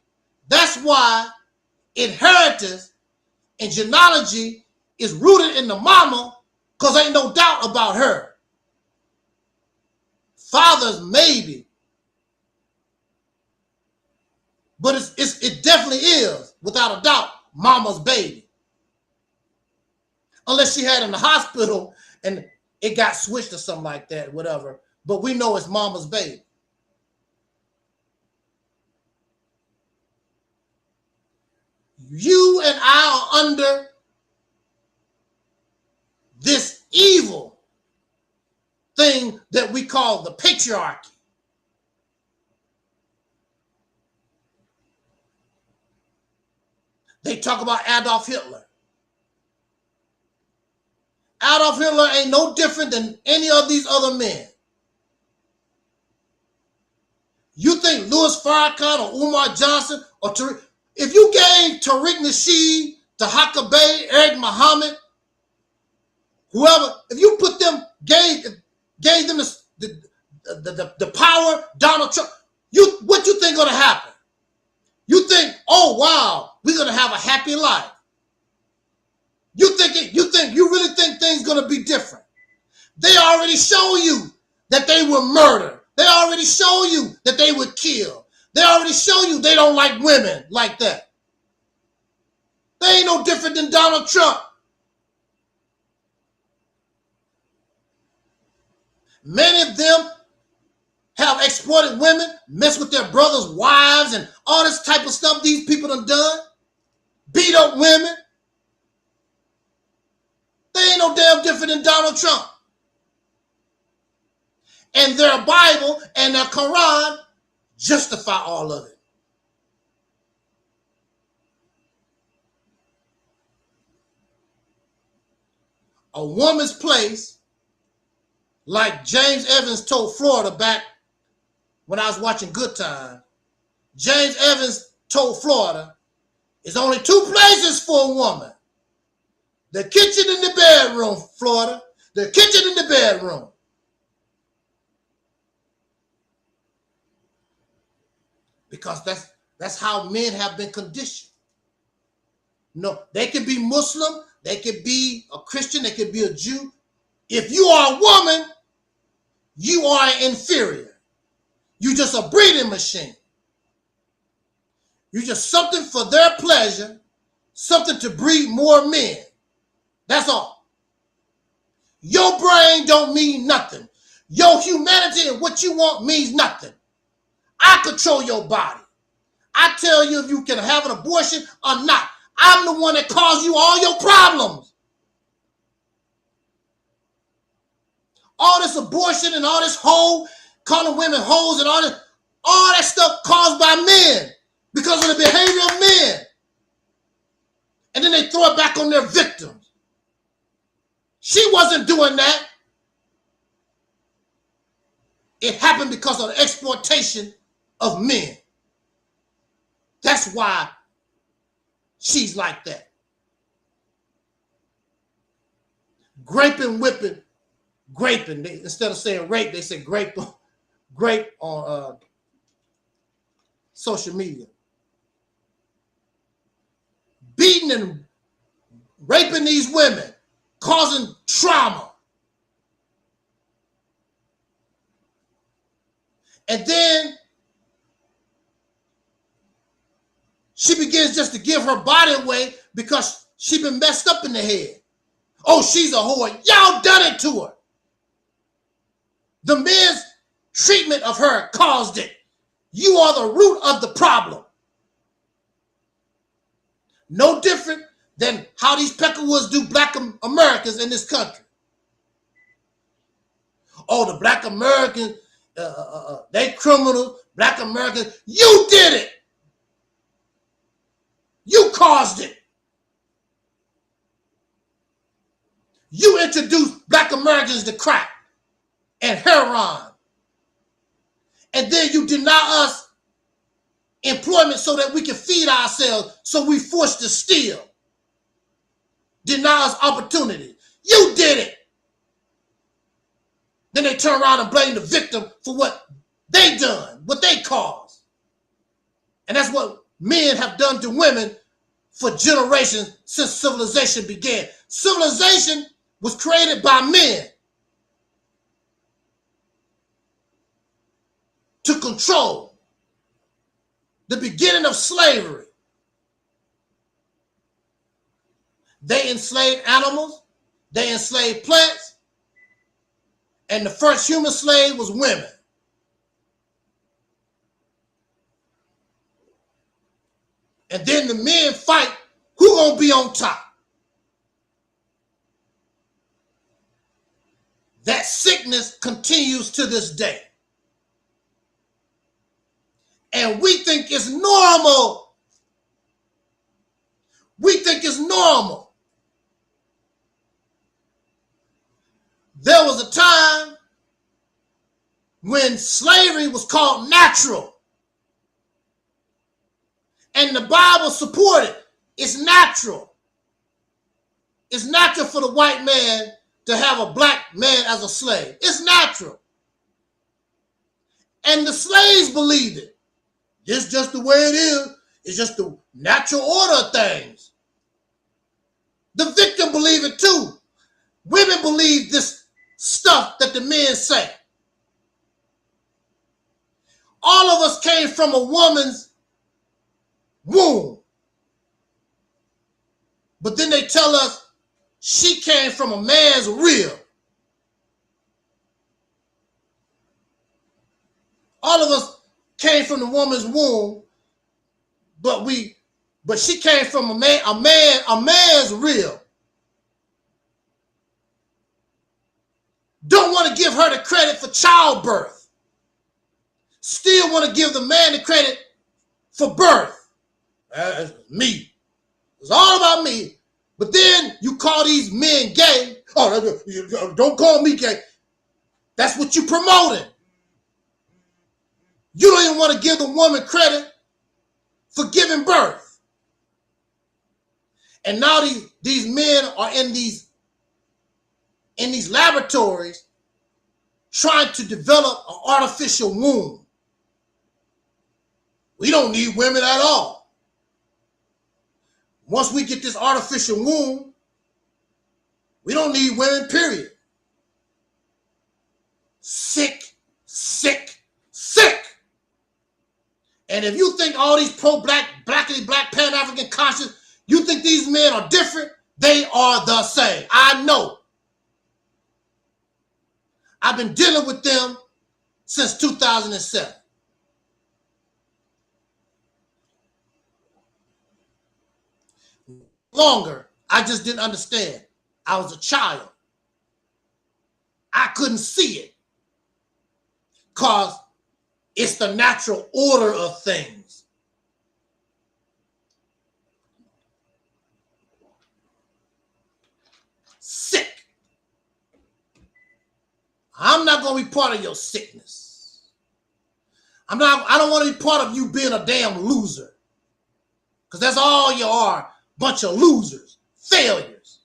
That's why inheritance and genealogy is rooted in the mama, because ain't no doubt about her. Father's maybe. But it definitely is, without a doubt, mama's baby. Unless she had it in the hospital and it got switched or something like that, whatever. But we know it's mama's baby. You and I are under this evil thing that we call the patriarchy. They talk about Adolf Hitler. Adolf Hitler ain't no different than any of these other men. You think Louis Farrakhan or Umar Johnson or Tariq, if you gave Tariq Nasheed, Tahaka Bey, Eric Muhammad, whoever, if you put them, gave them the power, Donald Trump, what you think gonna happen? You think, oh wow, we're gonna have a happy life. You really think things gonna be different? They already show you that they will murder. They already show you that they would kill. They already show you they don't like women like that. They ain't no different than Donald Trump. Many of them have exploited women, messed with their brothers' wives, and all this type of stuff these people done. Beat up women. They ain't no damn different than Donald Trump. and their Bible and their Quran justify all of it. A woman's place, like James Evans told Florida back when I was watching Good Time, James Evans told Florida, there's only two places for a woman. The kitchen and the bedroom, Florida. The kitchen and the bedroom. Because that's how men have been conditioned. No, they could be Muslim, they could be a Christian, they could be a Jew. If you are a woman, you are inferior. You're just a breeding machine. You're just something for their pleasure, something to breed more men. That's all. Your brain don't mean nothing. Your humanity and what you want means nothing. I control your body. I tell you if you can have an abortion or not. I'm the one that caused you all your problems. All this abortion and all this calling women hoes and all that stuff caused by men because of the behavior of men. And then they throw it back on their victims. She wasn't doing that. It happened because of the exploitation of men. That's why she's like that. Graping. Instead of saying rape, they say grape on social media. Beating and raping these women, causing trauma. And then she begins just to give her body away because she been messed up in the head. Oh, she's a whore. Y'all done it to her. The men's treatment of her caused it. You are the root of the problem. No different than how these Peckerwoods do black Americans in this country. Oh, the black Americans, they criminals, black Americans. You did it. You caused it. You introduced black Americans to crack and heroin. And then you deny us employment so that we can feed ourselves, so we forced to steal. Deny us opportunity. You did it. Then they turn around and blame the victim for what they done, what they caused. And that's what men have done to women for generations since civilization began. Civilization was created by men to control. The beginning of slavery. They enslaved animals, they enslaved plants, and the first human slave was women. And then the men fight, who gonna be on top? That sickness continues to this day. And we think it's normal. We think it's normal. There was a time when slavery was called natural. And the Bible supported it's natural. It's natural for the white man to have a black man as a slave. It's natural. And the slaves believed it. It's just the way it is. It's just the natural order of things. The victim believed it too. Women believe this stuff that the men say. All of us came from a woman's womb. But then they tell us she came from a man's rib. All of us came from the woman's womb, but she came from a man's rib. don't want to give her the credit for childbirth. Still want to give the man the credit for birth. That's me. It's all about me. But then you call these men gay. Oh, don't call me gay. That's what you promoting. You don't even want to give the woman credit for giving birth. And now these men are in these laboratories trying to develop an artificial womb. We don't need women at all. Once we get this artificial womb, we don't need women, period. Sick, sick, sick. And if you think all these pro-black, blackity black, pan-African conscious, you think these men are different, they are the same. I know. I've been dealing with them since 2007. Longer, I just didn't understand. I was a child. I couldn't see it because it's the natural order of things. Sick. I'm not going to be part of your sickness. I don't want to be part of you being a damn loser. Because that's all you are. Bunch of losers, failures.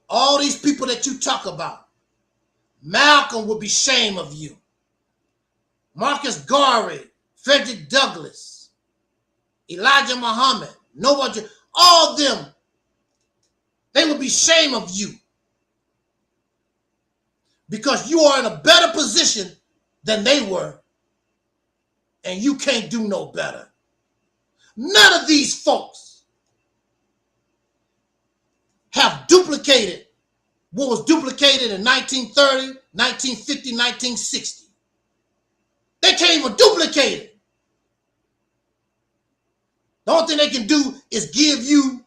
All these people that you talk about, Malcolm would be ashamed of you. Marcus Garvey, Frederick Douglass, Elijah Muhammad, nobody, all of them, they would be ashamed of you. Because you are in a better position than they were. And you can't do no better. None of these folks have duplicated what was duplicated in 1930, 1950, 1960. They can't even duplicate it. The only thing they can do is give you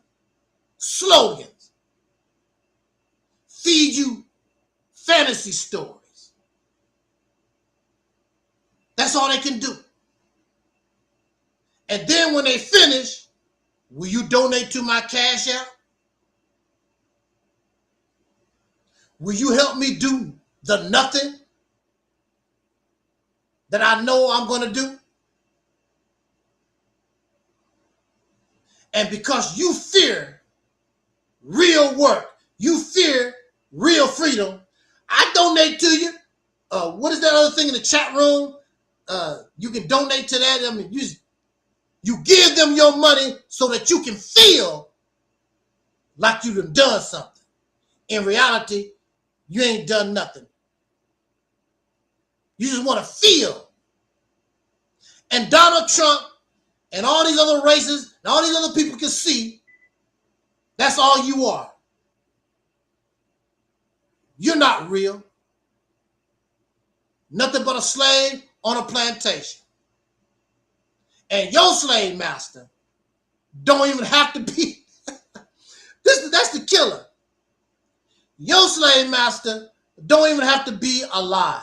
slogans, feed you fantasy stories. That's all they can do. And then when they finish, will you donate to my Cash App? Will you help me do the nothing that I know I'm going to do? And because you fear real work, you fear real freedom, I donate to you. What is that other thing in the chat room? You can donate to that. I mean, you give them your money so that you can feel like you've done something. In reality, you ain't done nothing. You just want to feel. And Donald Trump and all these other races and all these other people can see that's all you are. You're not real. Nothing but a slave on a plantation. And your slave master don't even have to be. That's the killer. Your slave master don't even have to be alive.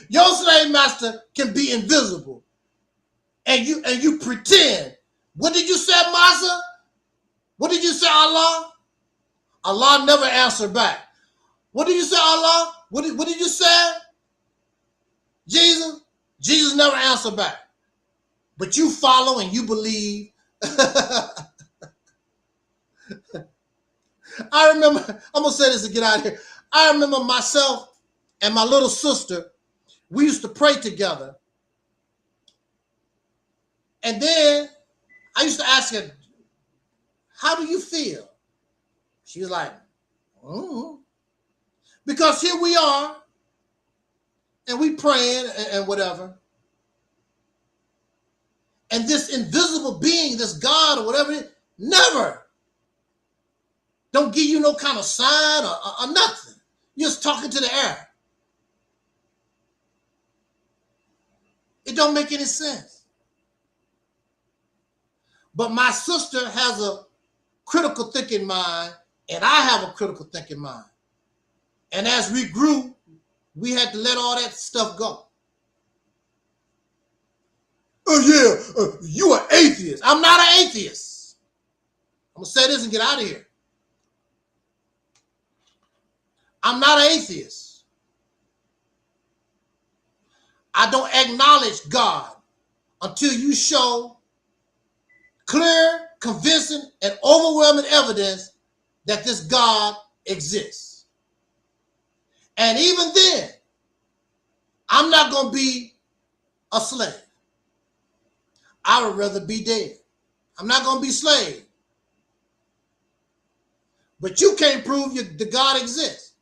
Your slave master can be invisible. And you pretend. What did you say, Masa? What did you say, Allah? Allah never answered back. What did you say, Allah? What did you say? Jesus? Jesus never answered back. But you follow and you believe. I remember, I'm going to say this to get out of here. I remember myself and my little sister, we used to pray together. And then I used to ask her, how do you feel? She was like, Because here we are, and we praying and whatever. And this invisible being, this God or whatever, never don't give you no kind of sign or nothing. You're just talking to the air. It don't make any sense. But my sister has a critical thinking mind, and I have a critical thinking mind. And as we grew, we had to let all that stuff go. Oh yeah, you an atheist. I'm not an atheist. I'm gonna say this and get out of here. I'm not an atheist. I don't acknowledge God until you show clear, convincing, and overwhelming evidence that this God exists. And even then, I'm not going to be a slave. I would rather be dead. I'm not going to be slave. But you can't prove the God exists.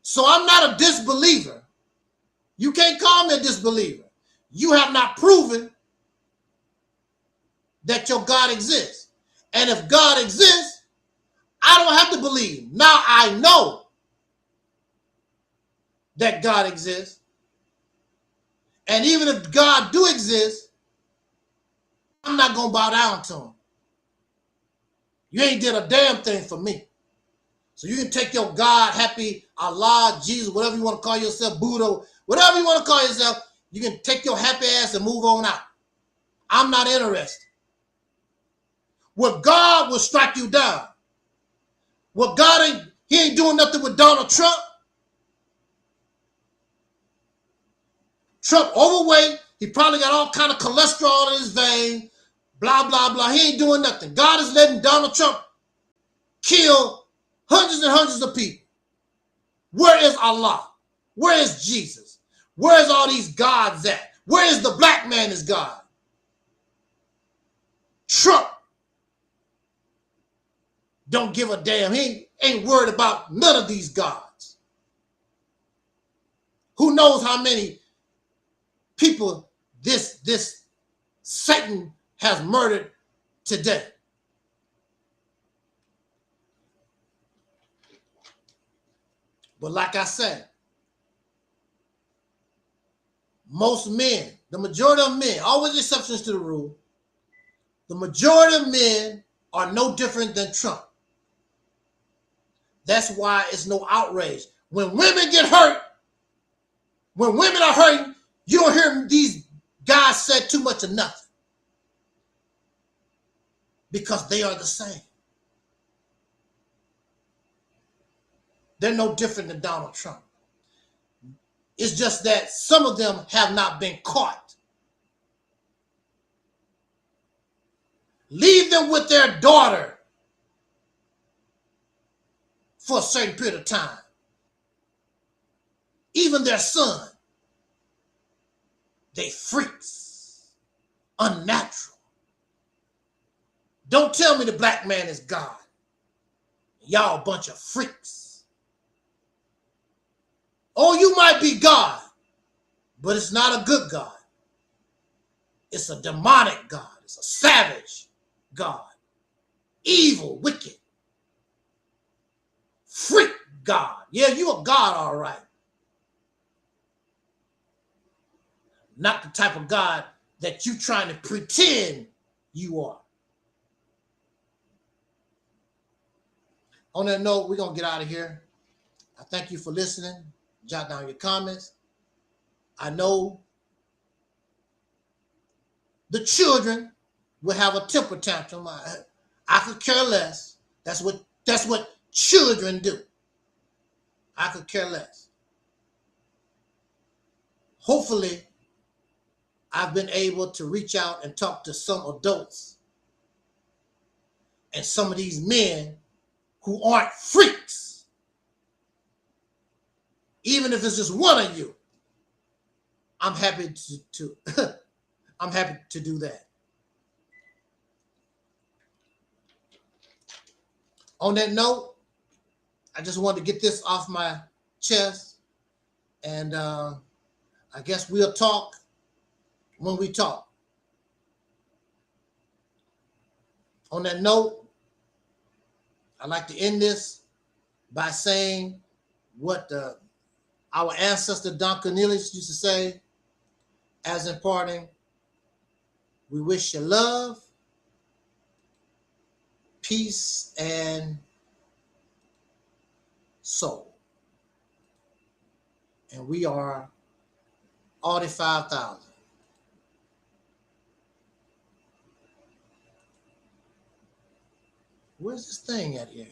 So I'm not a disbeliever. You can't call me a disbeliever. You have not proven that your God exists. And if God exists, I don't have to believe. Now I know that God exists. And even if God do exist, I'm not going to bow down to him. You ain't did a damn thing for me. So you can take your God, happy, Allah, Jesus, whatever you want to call yourself, Buddha, whatever you want to call yourself, you can take your happy ass and move on out. I'm not interested. What God will strike you down. What God he ain't doing nothing with Donald Trump. Trump overweight. He probably got all kind of cholesterol in his vein. Blah, blah, blah. He ain't doing nothing. God is letting Donald Trump kill hundreds and hundreds of people. Where is Allah? Where is Jesus? Where is all these gods at? Where is the black man is God? Trump don't give a damn. He ain't worried about none of these gods. Who knows how many people this Satan has murdered today. But like I said, most men, the majority of men, always exceptions to the rule, the majority of men are no different than Trump. That's why it's no outrage. When women get hurt, when women are hurting, you don't hear these guys say too much of nothing. Because they are the same. They're no different than Donald Trump. It's just that some of them have not been caught. Leave them with their daughter for a certain period of time. Even their son. They freaks. Unnatural. Don't tell me the black man is God. Y'all a bunch of freaks. Oh, you might be God, but it's not a good God. It's a demonic God. It's a savage God. Evil, wicked. Freak God. Yeah, you a God, all right. Not the type of God that you trying to pretend you are. On that note, we're going to get out of here. I thank you for listening. Jot down your comments. I know the children will have a temper tantrum. I could care less. That's what children do. I could care less. Hopefully, I've been able to reach out and talk to some adults and some of these men who aren't freaks. Even if it's just one of you, I'm happy to I'm happy to do that. On that note, I just wanted to get this off my chest, and I guess we'll talk when we talk. On that note, I'd like to end this by saying what our ancestor Don Cornelius used to say, as in parting, we wish you love, peace and soul. And we are 45,000. Where's this thing at here?